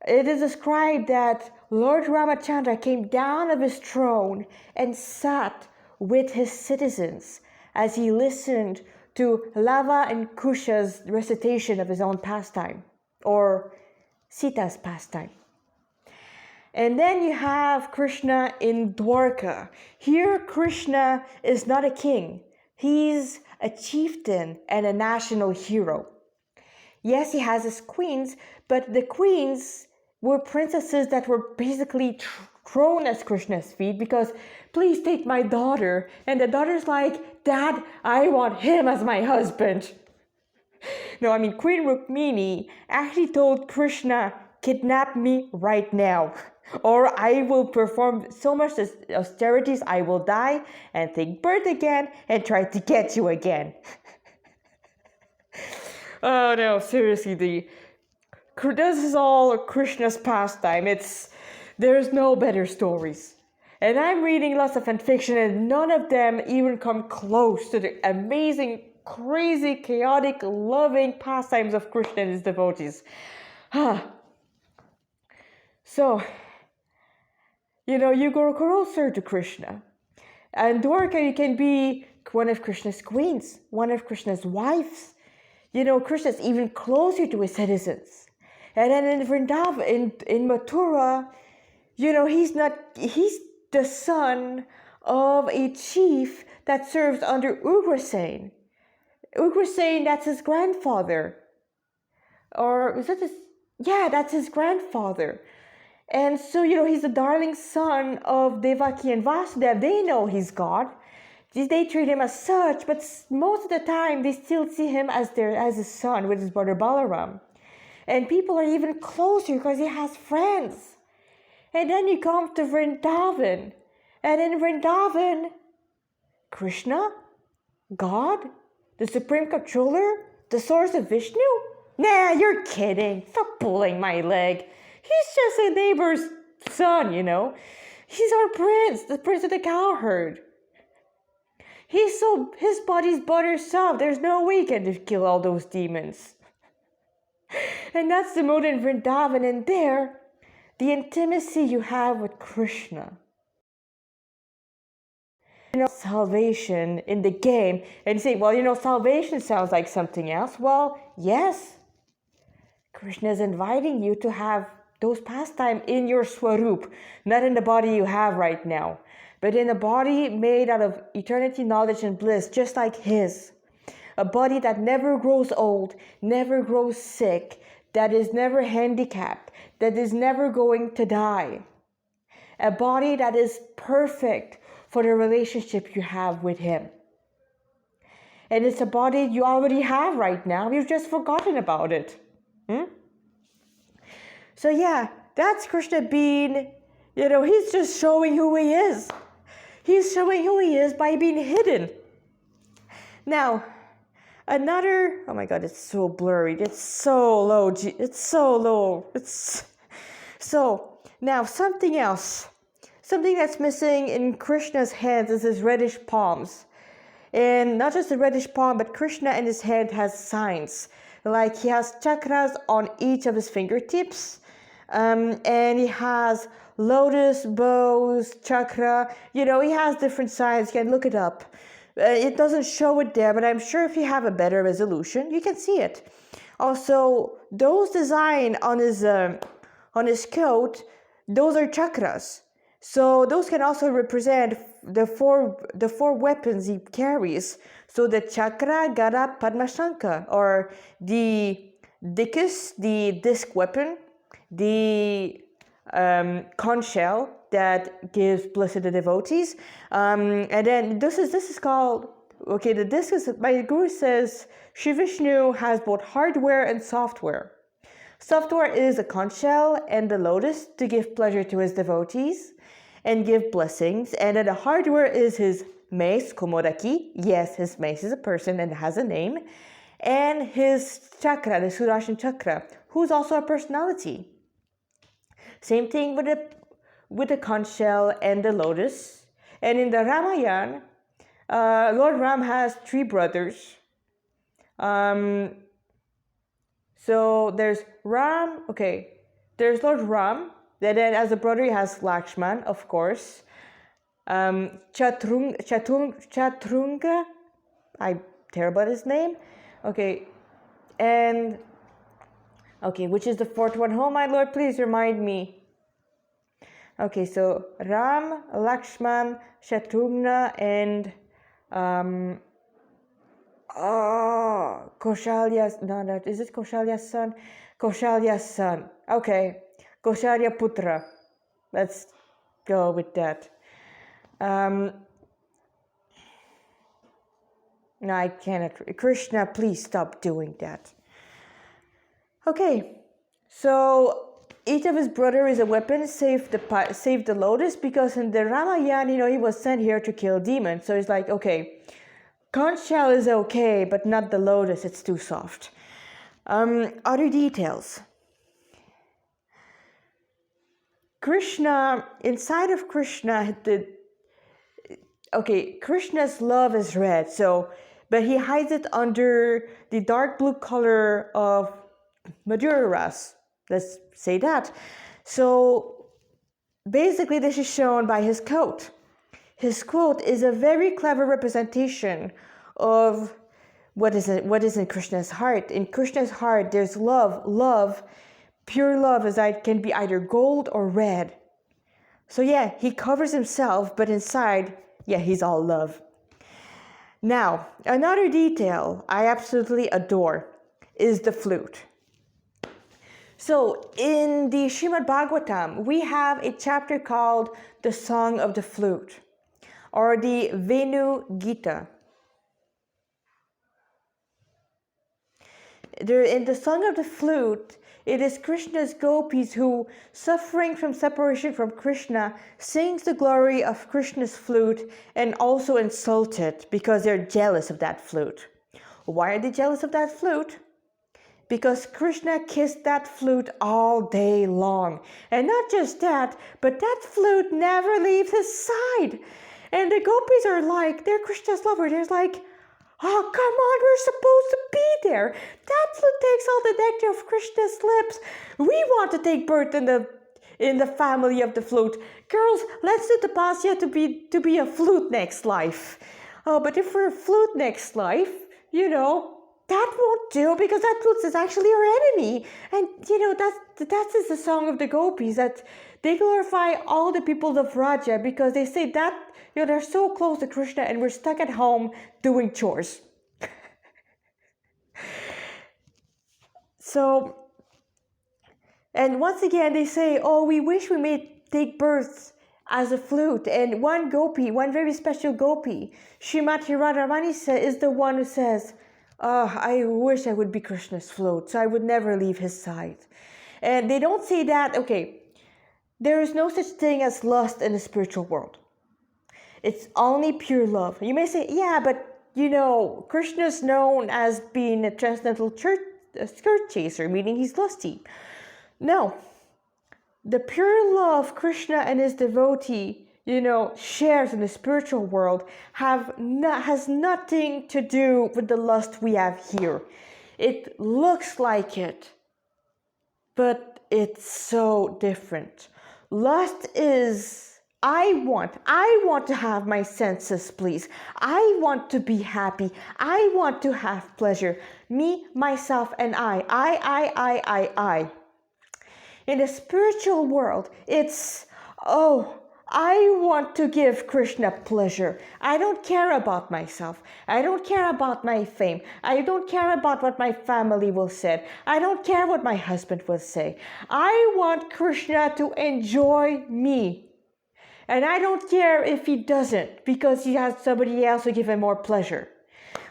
it is described that Lord Ramachandra came down of his throne and sat with his citizens as he listened to Lava and Kusha's recitation of his own pastime, or Sita's pastime. And then you have Krishna in Dwarka. Here, Krishna is not a king. He's a chieftain and a national hero. Yes, he has his queens, but the queens were princesses that were basically thrown at Krishna's feet because, please take my daughter. And the daughter's like, Dad, I want him as my husband. No, I mean, Queen Rukmini actually told Krishna, kidnap me right now, or I will perform so much austerities, I will die and take birth again and try to get you again. Oh no, seriously, this is all Krishna's pastime. There's no better stories. And I'm reading lots of fan fiction and none of them even come close to the amazing, crazy, chaotic, loving pastimes of Krishna and his devotees. So, you grow closer to Krishna. And Dwarka, you can be one of Krishna's queens, one of Krishna's wives. Krishna's even closer to his citizens. And then in Vrindavan, in Mathura, he's the son of a chief that serves under Ugrasen. Ugrasen, that's his grandfather. Or is that his? Yeah, that's his grandfather. And so, he's the darling son of Devaki and Vasudev. They know he's God. They treat him as such, but most of the time they still see him as his son with his brother Balaram. And people are even closer because he has friends. And then you come to Vrindavan. And in Vrindavan, Krishna, God, the Supreme Controller, the source of Vishnu? Nah, you're kidding. Stop pulling my leg. He's just a neighbor's son, He's our prince, the prince of the cow herd. His body's butter soft. There's no way he can kill all those demons. And that's the mood in Vrindavan. And there, the intimacy you have with Krishna. Salvation in the game. And you say, well, salvation sounds like something else. Well, yes. Krishna is inviting you to have those pastimes in your swarup, not in the body you have right now, but in a body made out of eternity, knowledge, and bliss, just like his. A body that never grows old, never grows sick, that is never handicapped, that is never going to die. A body that is perfect for the relationship you have with him. And it's a body you already have right now. You've just forgotten about it. So yeah, that's Krishna being, he's just showing who he is. He's showing who he is by being hidden. Now, another, oh my God, it's so blurry. It's so low. It's so low. So, now something else. Something that's missing in Krishna's hands is his reddish palms. And not just the reddish palm, but Krishna in his hand has signs. Like he has chakras on each of his fingertips. And he has lotus, bows, chakra. He has different signs. You can look it up. It doesn't show it there, but I'm sure if you have a better resolution, you can see it. Also, those design on his coat, those are chakras. So those can also represent the four weapons he carries. So the chakra, gada, padma, shankha, or the dickus, the disc weapon, the conch shell that gives bliss to the devotees, and then this is called, the disc is, my guru says, Shri Vishnu has both hardware and software. Software is the conch shell and the lotus to give pleasure to his devotees and give blessings, and then the hardware is his mace, komodaki. Yes, his mace is a person and has a name, and his chakra, the Sudarshan chakra, who's also a personality. Same thing with the conch shell and the lotus. And in the Ramayana, Lord Ram has 3 brothers. So there's Ram, there's Lord Ram, and then as a brother he has Lakshman, of course. Chaturanga, I'm terrible at his name. And which is the 4th one? Oh my Lord, please remind me. So Ram, Lakshman, Shatrugna, and Kaushalya's, is it Kaushalya's son? Kaushalya's son. Kaushalya Putra. Let's go with that. No, I cannot. Krishna, please stop doing that. So each of his brothers is a weapon, save the lotus, because in the Ramayana, he was sent here to kill demons. So it's like, conch shell is okay, but not the lotus, it's too soft. Other details. Krishna, inside of Krishna, Krishna's love is red, but he hides it under the dark blue color of Madhura Ras. Let's say that. So basically this is shown by his coat. His coat is a very clever representation of what is in Krishna's heart. In Krishna's heart, there's love, pure love can be either gold or red. So yeah, he covers himself, but inside, he's all love. Now, another detail I absolutely adore is the flute. So in the Srimad Bhagavatam, we have a chapter called the Song of the Flute, or the Venu Gita. In the Song of the Flute, it is Krishna's gopis who, suffering from separation from Krishna, sings the glory of Krishna's flute and also insult it because they're jealous of that flute. Why are they jealous of that flute? Because Krishna kissed that flute all day long. And not just that, but that flute never leaves his side. And the gopis are like, they're Krishna's lover. They're like, oh, come on, we're supposed to be there. That flute takes all the nectar of Krishna's lips. We want to take birth in the family of the flute. Girls, let's do tapasya to be a flute next life. Oh, but if we're a flute next life, that won't do, because that is actually our enemy. And that is the song of the gopis, that they glorify all the people of Raja because they say that they're so close to Krishna and we're stuck at home doing chores. So, and once again they say, oh, we wish we may take birth as a flute. And one gopi, one very special gopi, Srimati Radharani, is the one who says, oh, I wish I would be Krishna's flute, so I would never leave his side. And they don't say that, okay, there is no such thing as lust in the spiritual world. It's only pure love. You may say, yeah, but Krishna's known as being a transcendental skirt chaser, meaning he's lusty. No. The pure love Krishna and his devotee, shares in the spiritual world has nothing to do with the lust we have here. It looks like it, but it's so different. Lust is, I want to have my senses pleased. I want to be happy. I want to have pleasure. Me, myself, and I. In the spiritual world, it's, oh, I want to give Krishna pleasure. I don't care about myself. I don't care about my fame. I don't care about what my family will say. I don't care what my husband will say. I want Krishna to enjoy me. And I don't care if he doesn't, because he has somebody else to give him more pleasure.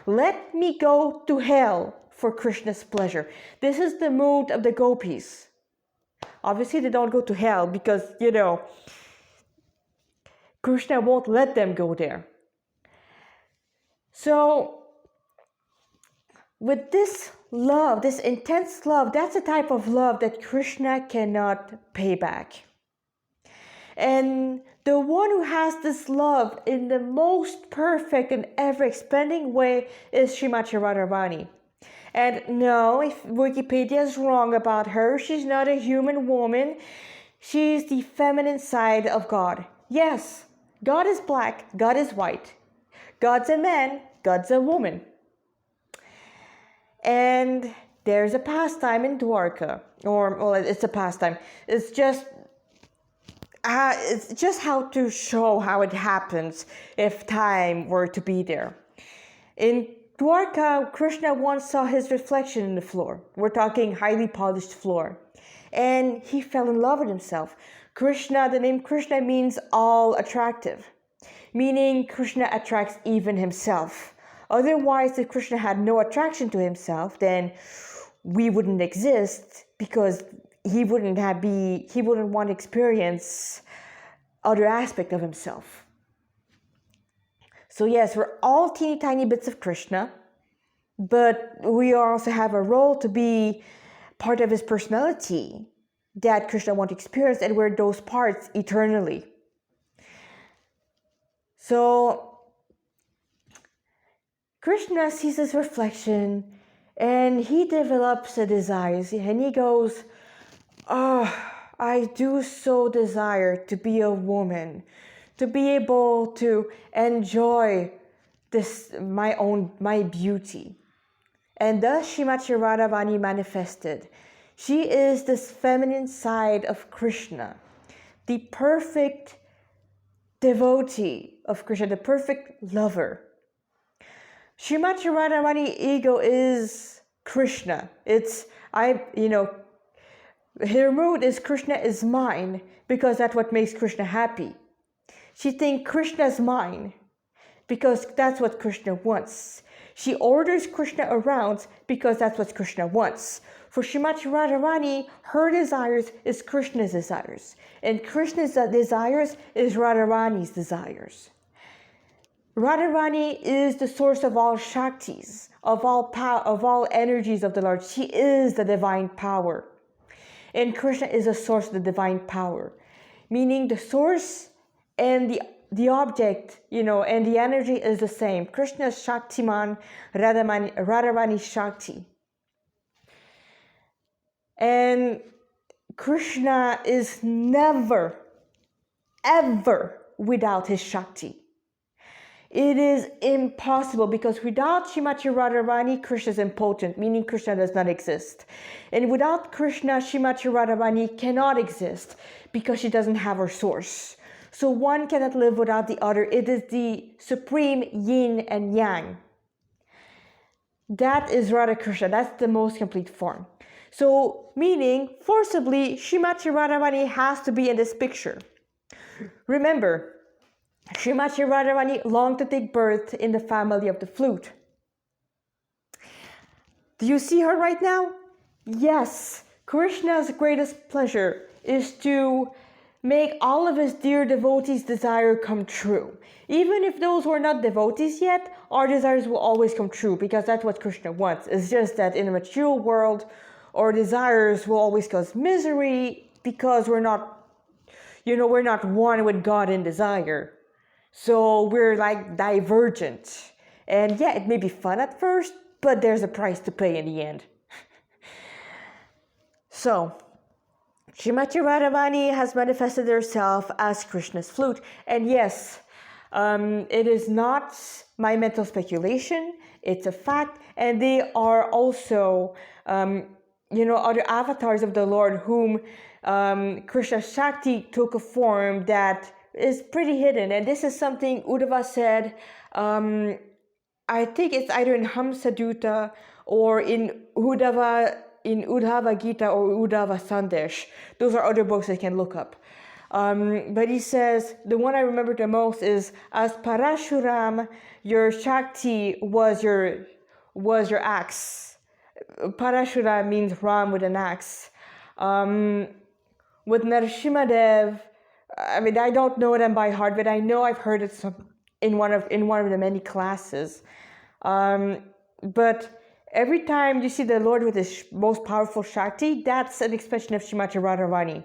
Let me go to hell for Krishna's pleasure. This is the mood of the gopis. Obviously, they don't go to hell because, Krishna won't let them go there. So, with this love, this intense love, that's a type of love that Krishna cannot pay back. And the one who has this love in the most perfect and ever-expanding way is Srimati Radharani. And no, if Wikipedia is wrong about her, she's not a human woman. She's the feminine side of God. Yes, God is black, God is white. God's a man, God's a woman. And there's a pastime in Dwarka. It's a pastime. It's just how to show how it happens if time were to be there. In Dwarka, Krishna once saw his reflection in the floor. We're talking highly polished floor. And he fell in love with himself. Krishna, the name Krishna means all attractive, meaning Krishna attracts even himself. Otherwise, if Krishna had no attraction to himself, then we wouldn't exist, because he wouldn't want to experience other aspect of himself. So yes, we're all teeny tiny bits of Krishna, but we also have a role to be part of his personality that Krishna wants to experience, and we're those parts eternally. So Krishna sees his reflection and he develops a desire, and he goes, oh, I do so desire to be a woman, to be able to enjoy my beauty. And thus Srimati Radharani manifested. She is this feminine side of Krishna, the perfect devotee of Krishna, the perfect lover. Srimati Radharani ego is Krishna. Her mood is Krishna is mine, because that's what makes Krishna happy. She thinks Krishna's mine because that's what Krishna wants. She orders Krishna around because that's what Krishna wants. For Srimati Radharani, her desires is Krishna's desires. And Krishna's desires is Radharani's desires. Radharani is the source of all Shaktis, of all energies of the Lord. She is the divine power. And Krishna is the source of the divine power. Meaning the source and the object, and the energy is the same. Krishna is Shaktiman, Radharani Shakti. And Krishna is never, ever without his Shakti. It is impossible because without Shrimati Radharani, Krishna is impotent, meaning Krishna does not exist. And without Krishna, Shrimati Radharani cannot exist because she doesn't have her source. So one cannot live without the other. It is the supreme yin and yang. That is Radha Krishna. That's the most complete form. So meaning, forcibly, Shrimati Radharani has to be in this picture. Remember, Shrimati Radharani longed to take birth in the family of the flute. Do you see her right now? Yes, Krishna's greatest pleasure is to make all of his dear devotees' desire come true. Even if those who are not devotees yet, our desires will always come true because that's what Krishna wants. It's just that in the material world, our desires will always cause misery because we're not one with God in desire. So we're like divergent. And yeah, it may be fun at first, but there's a price to pay in the end. So, Shrimati Radharani has manifested herself as Krishna's flute. And yes, it is not my mental speculation, it's a fact. And they are also, other avatars of the Lord whom Krishna Shakti took a form that is pretty hidden. And this is something Uddhava said, I think it's either in Hamsadutta or in Uddhava Gita or Uddhava Sandesh. Those are other books I can look up. But he says, the one I remember the most is, as Parashuram, your Shakti was your axe. Parashuram means Ram with an axe. With Narasimhadev, I don't know them by heart, but I know I've heard it in one of the many classes. But every time you see the Lord with his most powerful Shakti, that's an expression of Shrimati Radharani.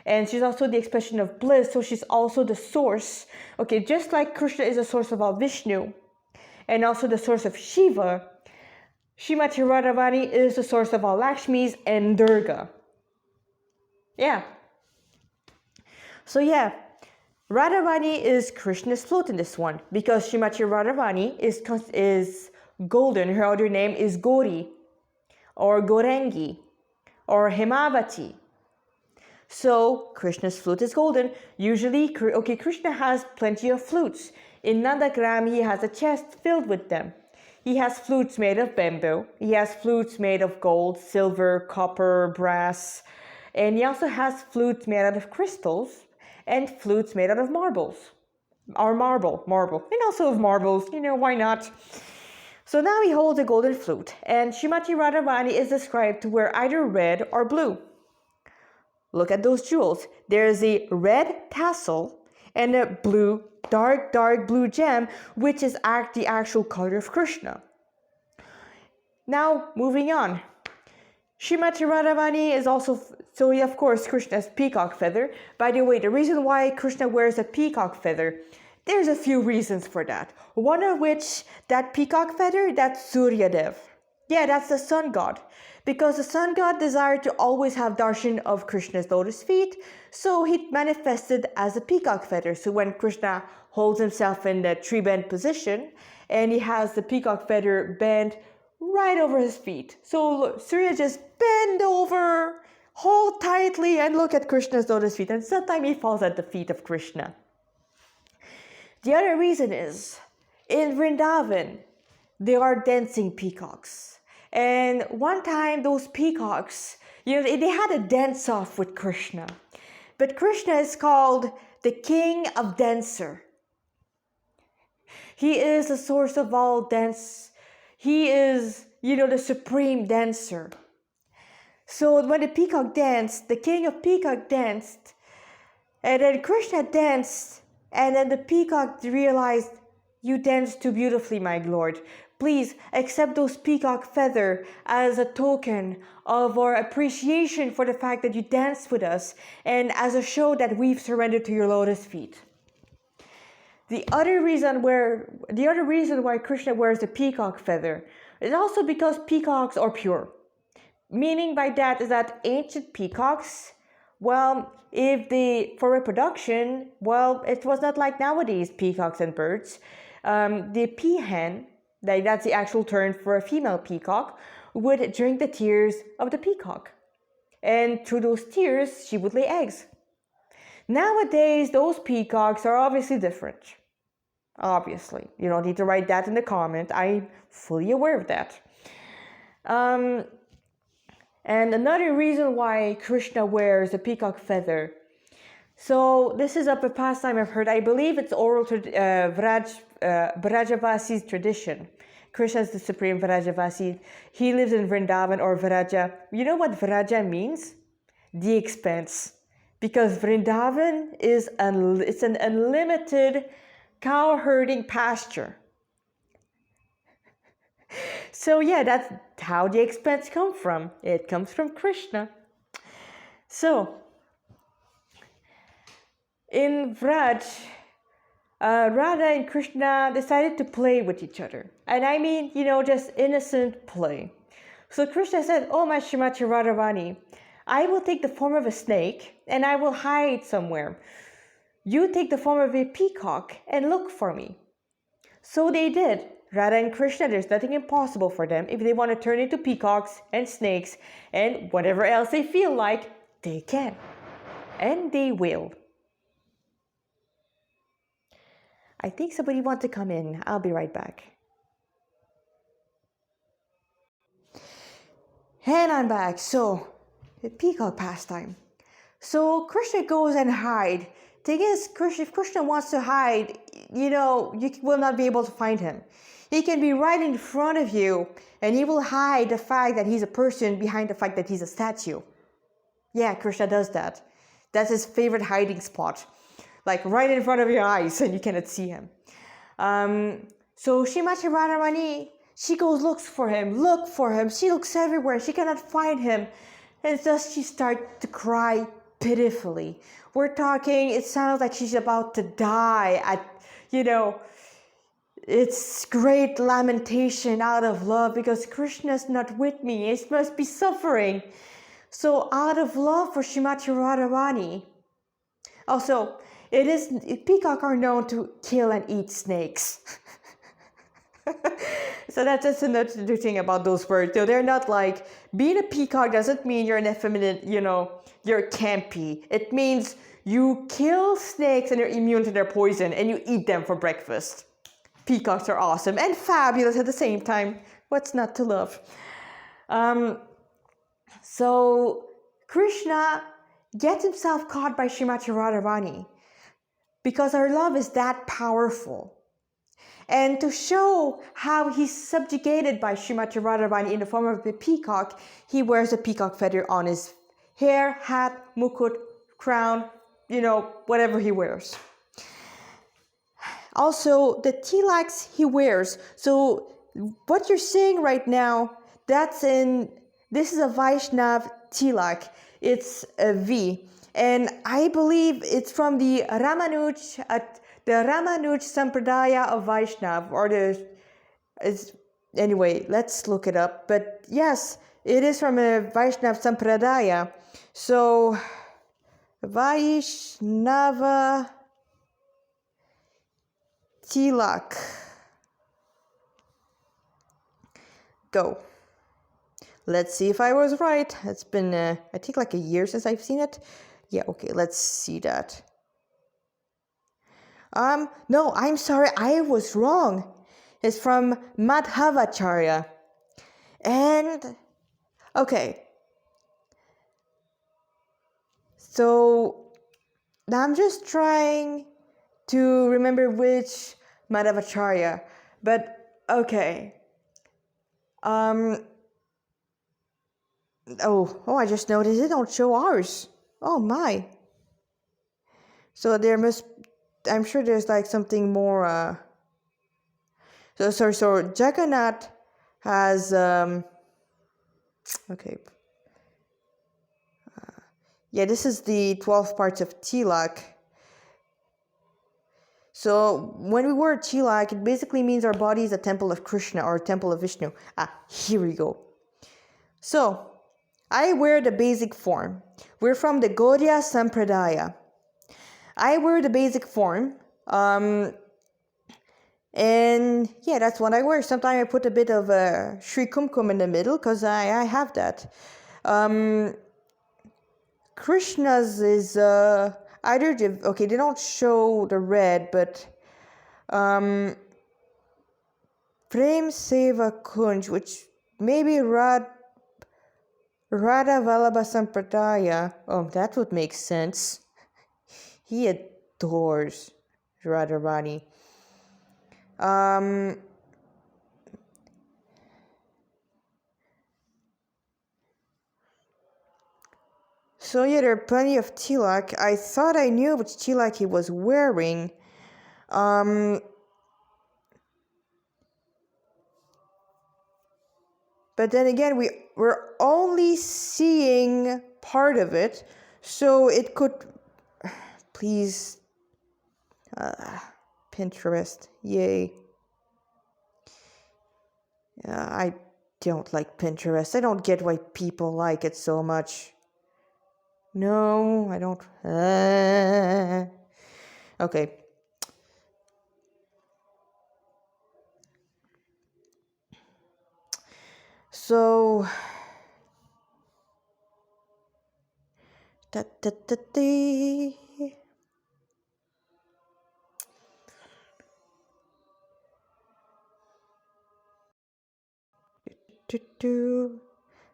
And she's also the expression of bliss, so she's also the source. Okay, just like Krishna is the source of all Vishnu, and also the source of Shiva, Shrimati Radharani is the source of all Lakshmis and Durga. Yeah. So yeah, Radharani is Krishna's flute in this one, because Shrimati Radharani is golden. Her other name is Gauri, or Gaurangi, or Himavati. So Krishna's flute is golden. Usually, Krishna has plenty of flutes. In Nandagram, he has a chest filled with them. He has flutes made of bamboo. He has flutes made of gold, silver, copper, brass. And he also has flutes made out of crystals and flutes made out of marbles. Or marble, and also of marbles, why not? So now he holds a golden flute, and Shrimati Radharani is described to wear either red or blue. Look at those jewels. There's a red tassel and a blue, dark blue gem, which is the actual color of Krishna. Now, moving on. Shrimati Radharani is also, of course, Krishna's peacock feather. By the way, the reason why Krishna wears a peacock feather, there's a few reasons for that. One of which, that peacock feather, that's Suryadev. Yeah, that's the sun god. Because the sun god desired to always have darshan of Krishna's lotus feet, so he manifested as a peacock feather. So when Krishna holds himself in the tree bend position, and he has the peacock feather bent right over his feet. So Surya just bend over, hold tightly, and look at Krishna's lotus feet. And sometimes he falls at the feet of Krishna. The other reason is, in Vrindavan, there are dancing peacocks. And one time those peacocks, they had a dance-off with Krishna. But Krishna is called the king of dancer. He is the source of all dance. He is, the supreme dancer. So when the peacock danced, the king of peacock danced, and then Krishna danced, and then the peacock realized, you danced too beautifully, my lord. Please accept those peacock feather as a token of our appreciation for the fact that you danced with us, and as a show that we've surrendered to your lotus feet. The other reason why Krishna wears the peacock feather is also because peacocks are pure. Meaning by that is that ancient peacocks, for reproduction, it was not like nowadays peacocks and birds. the peahen, like that's the actual term for a female peacock, would drink the tears of the peacock. And through those tears, she would lay eggs. Nowadays, those peacocks are obviously different. Obviously. You don't need to write that in the comment. I'm fully aware of that. And another reason why Krishna wears a peacock feather. So this is a pastime I've heard. I believe it's oral Vrajavasi's tradition. Krishna is the supreme Vrajavasi. He lives in Vrindavan or Vraja. You know what Vraja means? The expanse. Because Vrindavan is it's an unlimited cow herding pasture. So yeah, that's how the expanse comes from. It comes from Krishna. So in Vraj, Radha and Krishna decided to play with each other. And I mean, just innocent play. So Krishna said, "Oh, my Srimati Radharani, I will take the form of a snake and I will hide somewhere. You take the form of a peacock and look for me." So they did. Radha and Krishna, there's nothing impossible for them. If they want to turn into peacocks and snakes and whatever else they feel like, they can. And they will. I think somebody wants to come in. I'll be right back. And I'm back. So, the peacock pastime. So Krishna goes and hide. Thing is, if Krishna wants to hide, you will not be able to find him. He can be right in front of you, and he will hide the fact that he's a person behind the fact that he's a statue. Yeah, Krishna does that. That's his favorite hiding spot. Like right in front of your eyes, and you cannot see him. So Srimati Radharani, she goes, looks for him. She looks everywhere. She cannot find him. And thus she starts to cry pitifully. We're talking, it sounds like she's about to die it's great lamentation out of love because Krishna's not with me. He must be suffering. So out of love for Srimati Radharani. Also, peacock are known to kill and eat snakes. So that's just another thing about those birds. So they're not like, being a peacock doesn't mean you're an effeminate, you're campy. It means you kill snakes and you're immune to their poison and you eat them for breakfast. Peacocks are awesome and fabulous at the same time. What's not to love? So Krishna gets himself caught by Srimati Radharani because her love is that powerful. And to show how he's subjugated by Srimati Radharani in the form of a peacock, he wears a peacock feather on his hair, hat, mukut, crown, whatever he wears. Also, the tilaks he wears. So what you're seeing right now, this is a Vaishnava tilak. It's a V. And I believe it's from the Ramanuj Sampradaya of Vaishnava, anyway, let's look it up. But yes, it is from a Vaishnava Sampradaya. So, Vaishnava tilak. Go. Let's see if I was right. It's been, I think, like a year since I've seen it. Yeah, okay, let's see that. No, I'm sorry, I was wrong. It's from Madhavacharya. And, okay. So, now I'm just trying to remember which Madhavacharya. But, okay. I just noticed it don't show ours. Oh my. So I'm sure there's like something more, so Jagannath has, okay. This is the 12 parts of tilak. So when we wear tilak, it basically means our body is a temple of Krishna or a temple of Vishnu. Here we go. So, I wear the basic form. We're from the Gaudiya Sampradaya. I wear the basic form. And yeah, that's what I wear. Sometimes I put a bit of Sri Kumkum in the middle because I have that. Krishna's is either, okay, they don't show the red, but Prem Seva Kunj, which maybe Radha Vallabha Sampradaya. Oh, that would make sense. He adores Radharani. So yeah, there are plenty of tilak. I thought I knew which tilak he was wearing. But then again, we're only seeing part of it, so it could... Please, Pinterest, yay. I don't like Pinterest. I don't get why people like it so much. No, I don't. Okay. So,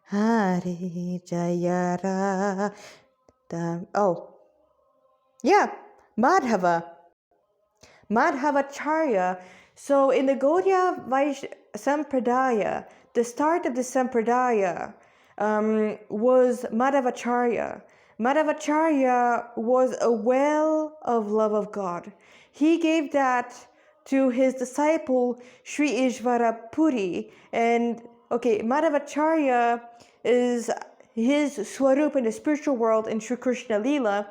Hare Jayara. Oh, yeah, Madhavacharya. So in the Gaudiya Sampradaya, the start of the Sampradaya was Madhavacharya. Madhavacharya was a well of love of God. He gave that to his disciple Sri Ishvara Puri. And okay, Madhavacharya is his swarup in the spiritual world in Sri Krishna Leela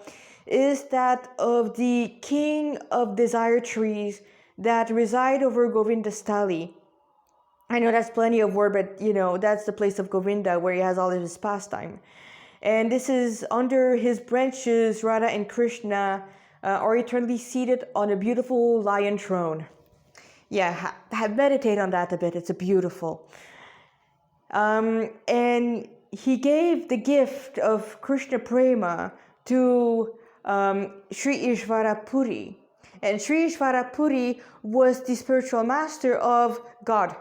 is that of the king of desire trees that reside over Govinda's Stali. I know that's plenty of word, but that's the place of Govinda where he has all of his pastime. And this is under his branches, Radha and Krishna are eternally seated on a beautiful lion throne. Yeah, meditate on that a bit. It's beautiful. And he gave the gift of Krishna Prema to Sri Ishvara Puri. And Sri Ishvara Puri was the spiritual master of God,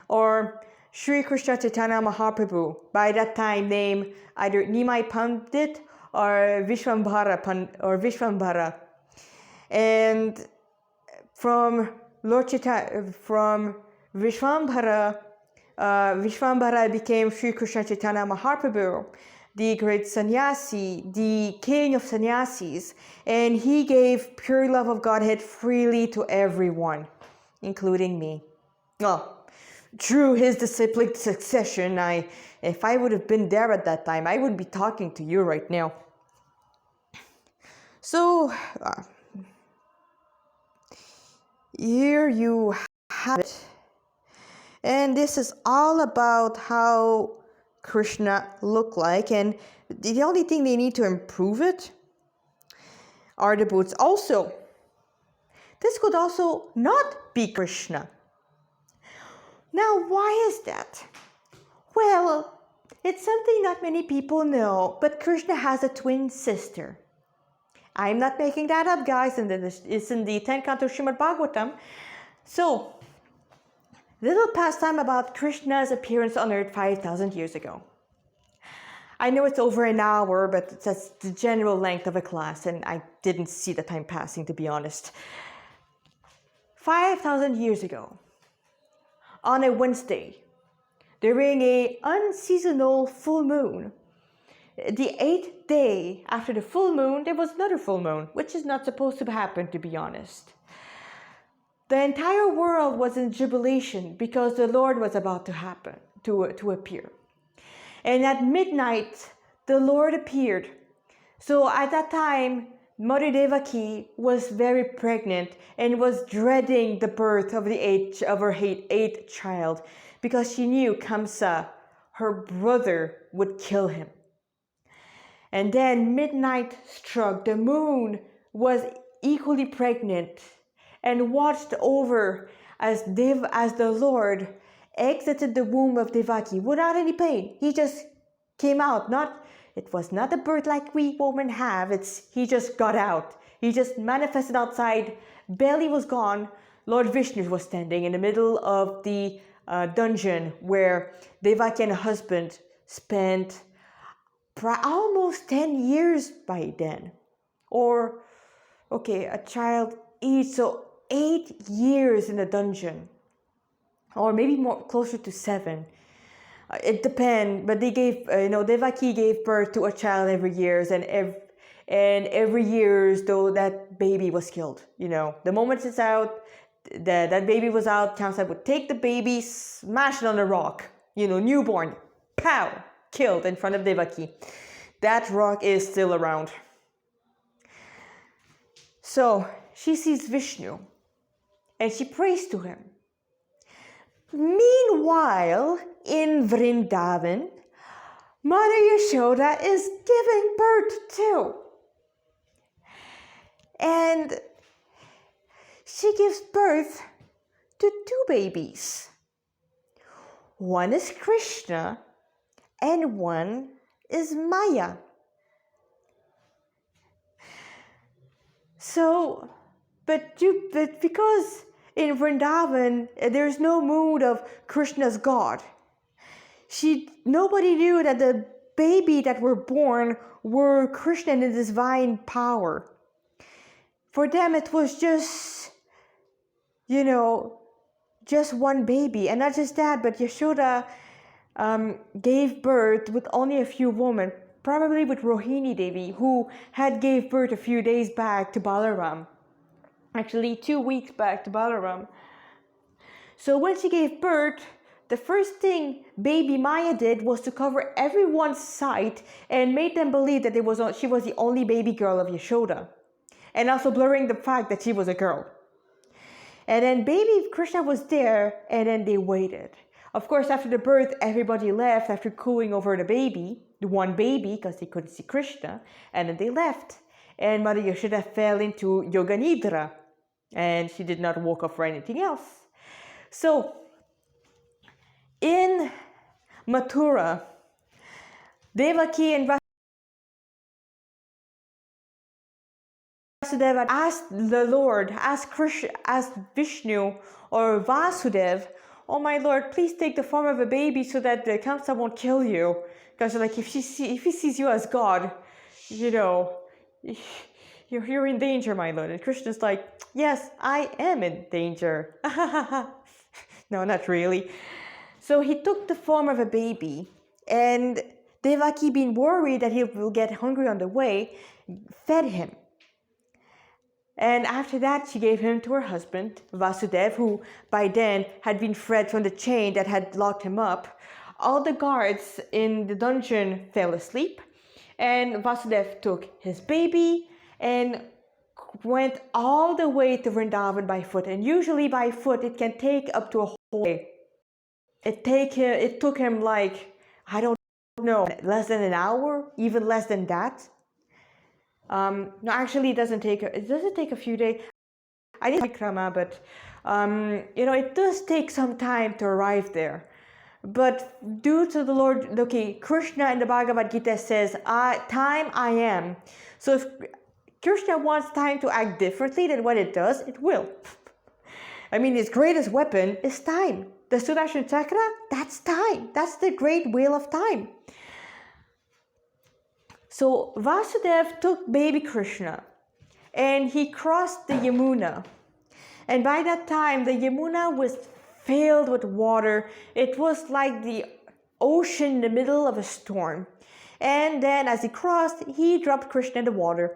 or Sri Krishna Chaitanya Mahaprabhu, by that time named either Nimai Pandit or Vishwambhara. And from Vishwambhara, Vishwambhara became Sri Krishna Chaitanya Mahaprabhu, the great sannyasi, the king of sannyasis, and he gave pure love of Godhead freely to everyone, including me. Oh, through his disciplic succession, if I would have been there at that time, I would be talking to you right now. So, here you have it. And this is all about how Krishna looked like, and the only thing they need to improve it are the boots. Also, this could also not be Krishna. Now, why is that? Well, it's something not many people know, but Krishna has a twin sister. I'm not making that up, guys, and it's in the 10th canto Srimad Bhagavatam. So, little pastime about Krishna's appearance on earth 5,000 years ago. I know it's over an hour, but that's the general length of a class, and I didn't see the time passing, to be honest. 5,000 years ago, on a Wednesday, during an unseasonal full moon, the 8th day after the full moon, there was another full moon, which is not supposed to happen, to be honest. The entire world was in jubilation because the Lord was about to appear. And at midnight, the Lord appeared. So at that time, Mother Devaki was very pregnant and was dreading the birth of her eighth child because she knew Kamsa, her brother, would kill him. And then midnight struck. The moon was equally pregnant. and watched over as the Lord exited the womb of Devaki without any pain. He just came out. It was not a birth like we women have. He just got out. He just manifested outside. Belly was gone. Lord Vishnu was standing in the middle of the dungeon where Devaki and her husband spent almost 10 years by then. Or, okay, a child each, so 8 years in the dungeon. Or maybe more, closer to 7. It depends, but they gave, Devaki gave birth to a child every year, and every year, though, that baby was killed. The moment it's out, that baby was out, Kamsa would take the baby, smash it on a rock, newborn, pow, killed in front of Devaki. That rock is still around. So she sees Vishnu and she prays to him. Meanwhile, in Vrindavan, Mother Yashoda is giving birth too. And she gives birth to 2 babies. One is Krishna and one is Maya. So, but because in Vrindavan there's no mood of Krishna's God, nobody knew that the baby that were born were Krishna in his divine power. For them it was just, just one baby. And not just that, but Yashoda gave birth with only a few women, probably with Rohini Devi, who had gave birth a few days back to Balaram. Actually, 2 weeks back to Balaram. So when she gave birth, the first thing baby Maya did was to cover everyone's sight and made them believe that she was the only baby girl of Yashoda. And also blurring the fact that she was a girl. And then baby Krishna was there, and then they waited. Of course, after the birth, everybody left after cooing over the one baby, because they couldn't see Krishna, and then they left. And Mother Yashoda fell into Yoga Nidra, and she did not wake up for anything else. So, in Mathura, Devaki and Vasudeva asked the Lord, asked Vishnu or Vasudev, "Oh my Lord, please take the form of a baby so that the Kamsa won't kill you." Because if he sees you as God, you're in danger, my Lord. And Krishna's like, "Yes, I am in danger." No, not really. So he took the form of a baby, and Devaki, being worried that he will get hungry on the way, fed him. And after that, she gave him to her husband, Vasudev, who by then had been freed from the chain that had locked him up. All the guards in the dungeon fell asleep, and Vasudev took his baby and went all the way to Vrindavan by foot. And usually by foot, it can take up to a whole day. It took him like, I don't know, less than an hour, even less than that. No, actually, it doesn't take a few days. I didn't Vikrama, but it does take some time to arrive there. But due to the Lord, Krishna in the Bhagavad Gita says, time I am. So if Krishna wants time to act differently than what it does, it will. I mean, his greatest weapon is time. The Sudarshan Chakra, that's time. That's the great wheel of time. So Vasudev took baby Krishna and he crossed the Yamuna. And by that time, the Yamuna was filled with water. It was like the ocean in the middle of a storm. And then as he crossed, he dropped Krishna in the water.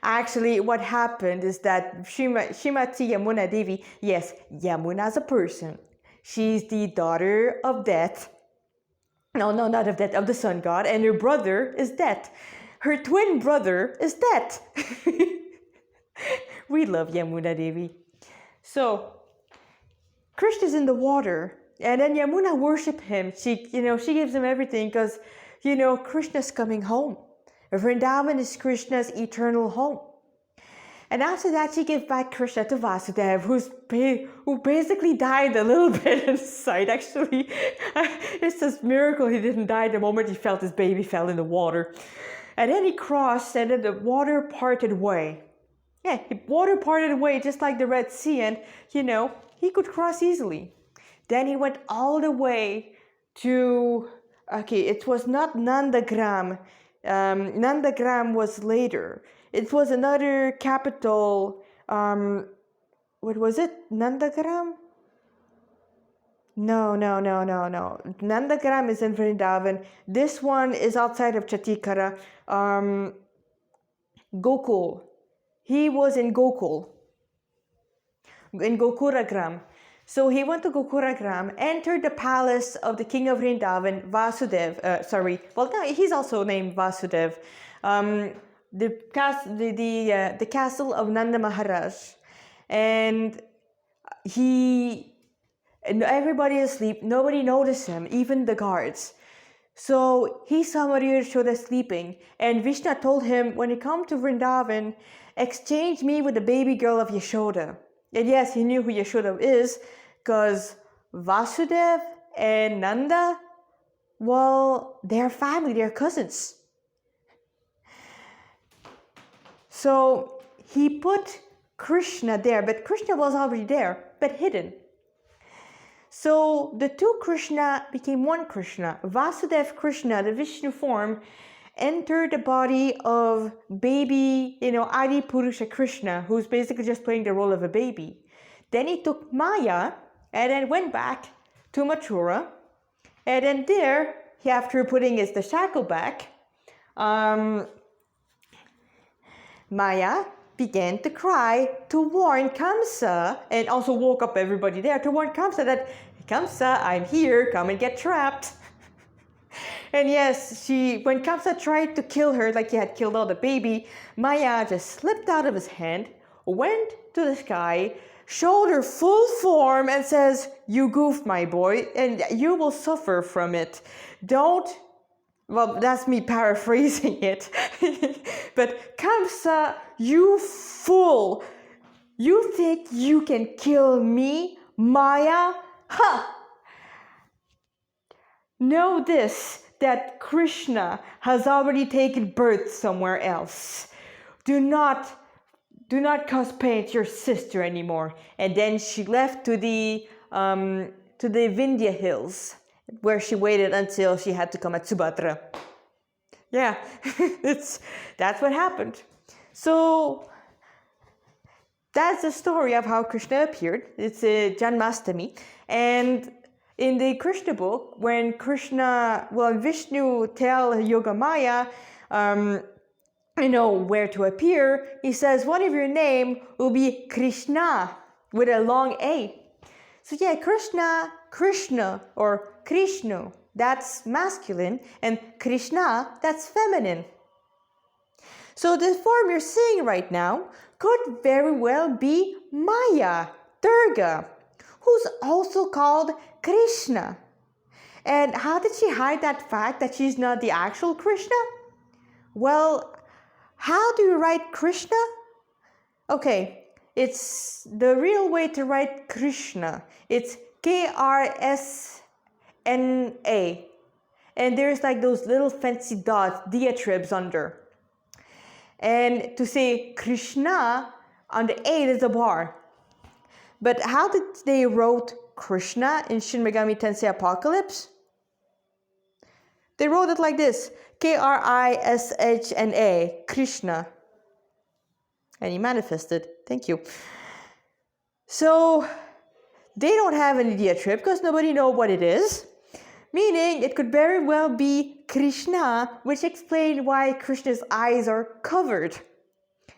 Actually, what happened is that Srimati Yamuna Devi, yes, Yamuna is a person. She's the daughter of Death. No, not of Death, of the sun god. And her brother is Death. Her twin brother is Death. We love Yamuna Devi. So, Krishna's in the water. And then Yamuna worship him. She gives him everything because, Krishna's coming home. Vrindavan is Krishna's eternal home. And after that, she gave back Krishna to Vasudev, who basically died a little bit inside, actually. It's this miracle he didn't die the moment he felt his baby fell in the water. And then he crossed, and then the water parted way. Yeah, water parted away just like the Red Sea, and, he could cross easily. Then he went all the way to, it was not Nandagram. Nandagram was later. It was another capital, what was it? Nandagram? No. Nandagram is in Vrindavan. This one is outside of Chatikara. Gokul. He was in Gokul. In Gokuragram. So he went to Gokuragram, entered the palace of the king of Vrindavan, Vasudev. He's also named Vasudev. The castle of Nanda Maharaj, and everybody asleep. Nobody noticed him, even the guards. So he saw Maria Yashoda sleeping, and Vishnu told him, when you come to Vrindavan, exchange me with the baby girl of Yashoda. And yes, he knew who Yashoda is, because Vasudev and Nanda, well, they're family, they're cousins. So he put Krishna there, but Krishna was already there, but hidden. So the two Krishna became one Krishna. Vasudev Krishna, the Vishnu form, entered the body of baby, Adi Purusha Krishna, who's basically just playing the role of a baby. Then he took Maya and then went back to Mathura. And then there, after putting the shackle back, Maya began to cry to warn Kamsa, and also woke up everybody there to warn Kamsa that, Kamsa, I'm here, come and get trapped. And yes, when Kamsa tried to kill her like he had killed all the baby, Maya just slipped out of his hand, went to the sky, showed her full form and says, you goofed, my boy, and you will suffer from it. Well, that's me paraphrasing it. But Kamsa, you fool! You think you can kill me, Maya? Ha! Know this, that Krishna has already taken birth somewhere else. Do not cause pain to your sister anymore. And then she left to the Vindhya hills, where she waited until she had to come at Subhadra. Yeah, that's what happened. So that's the story of how Krishna appeared. It's a Janmashtami. And in the Krishna book, when Vishnu tell Yogamaya, where to appear, he says one of your name will be Krishna with a long A. So yeah, Krishna or Krishna, that's masculine, and Krishna, that's feminine. So the form you're seeing right now could very well be Maya, Durga, who's also called Krishna. And how did she hide that fact that she's not the actual Krishna? Well, how do you write Krishna? Okay, it's the real way to write Krishna. It's K-R-S-N-A. And there's like those little fancy dots, diatribes under. And to say Krishna, on the A there's a bar. But how did they wrote Krishna in Shin Megami Tensei Apocalypse? They wrote it like this, Krishna, Krishna. And he manifested. Thank you. So they don't have any diatribe because nobody knows what it is. Meaning it could very well be Krishna, which explains why Krishna's eyes are covered.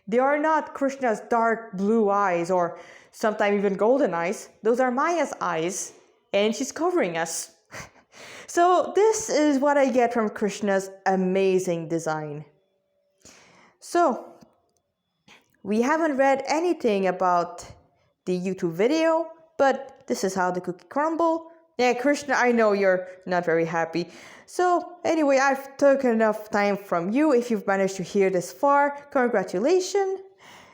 They are not Krishna's dark blue eyes or sometimes even golden eyes. Those are Maya's eyes, and she's covering us. So this is what I get from Krishna's amazing design. So we haven't read anything about the YouTube video, but this is how the cookie crumbled. Yeah, Krishna, I know you're not very happy. So anyway, I've taken enough time from you. If you've managed to hear this far, congratulations.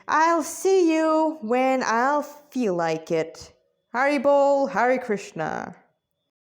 I'll see you when I'll feel like it. Hari Bol, Hari Krishna.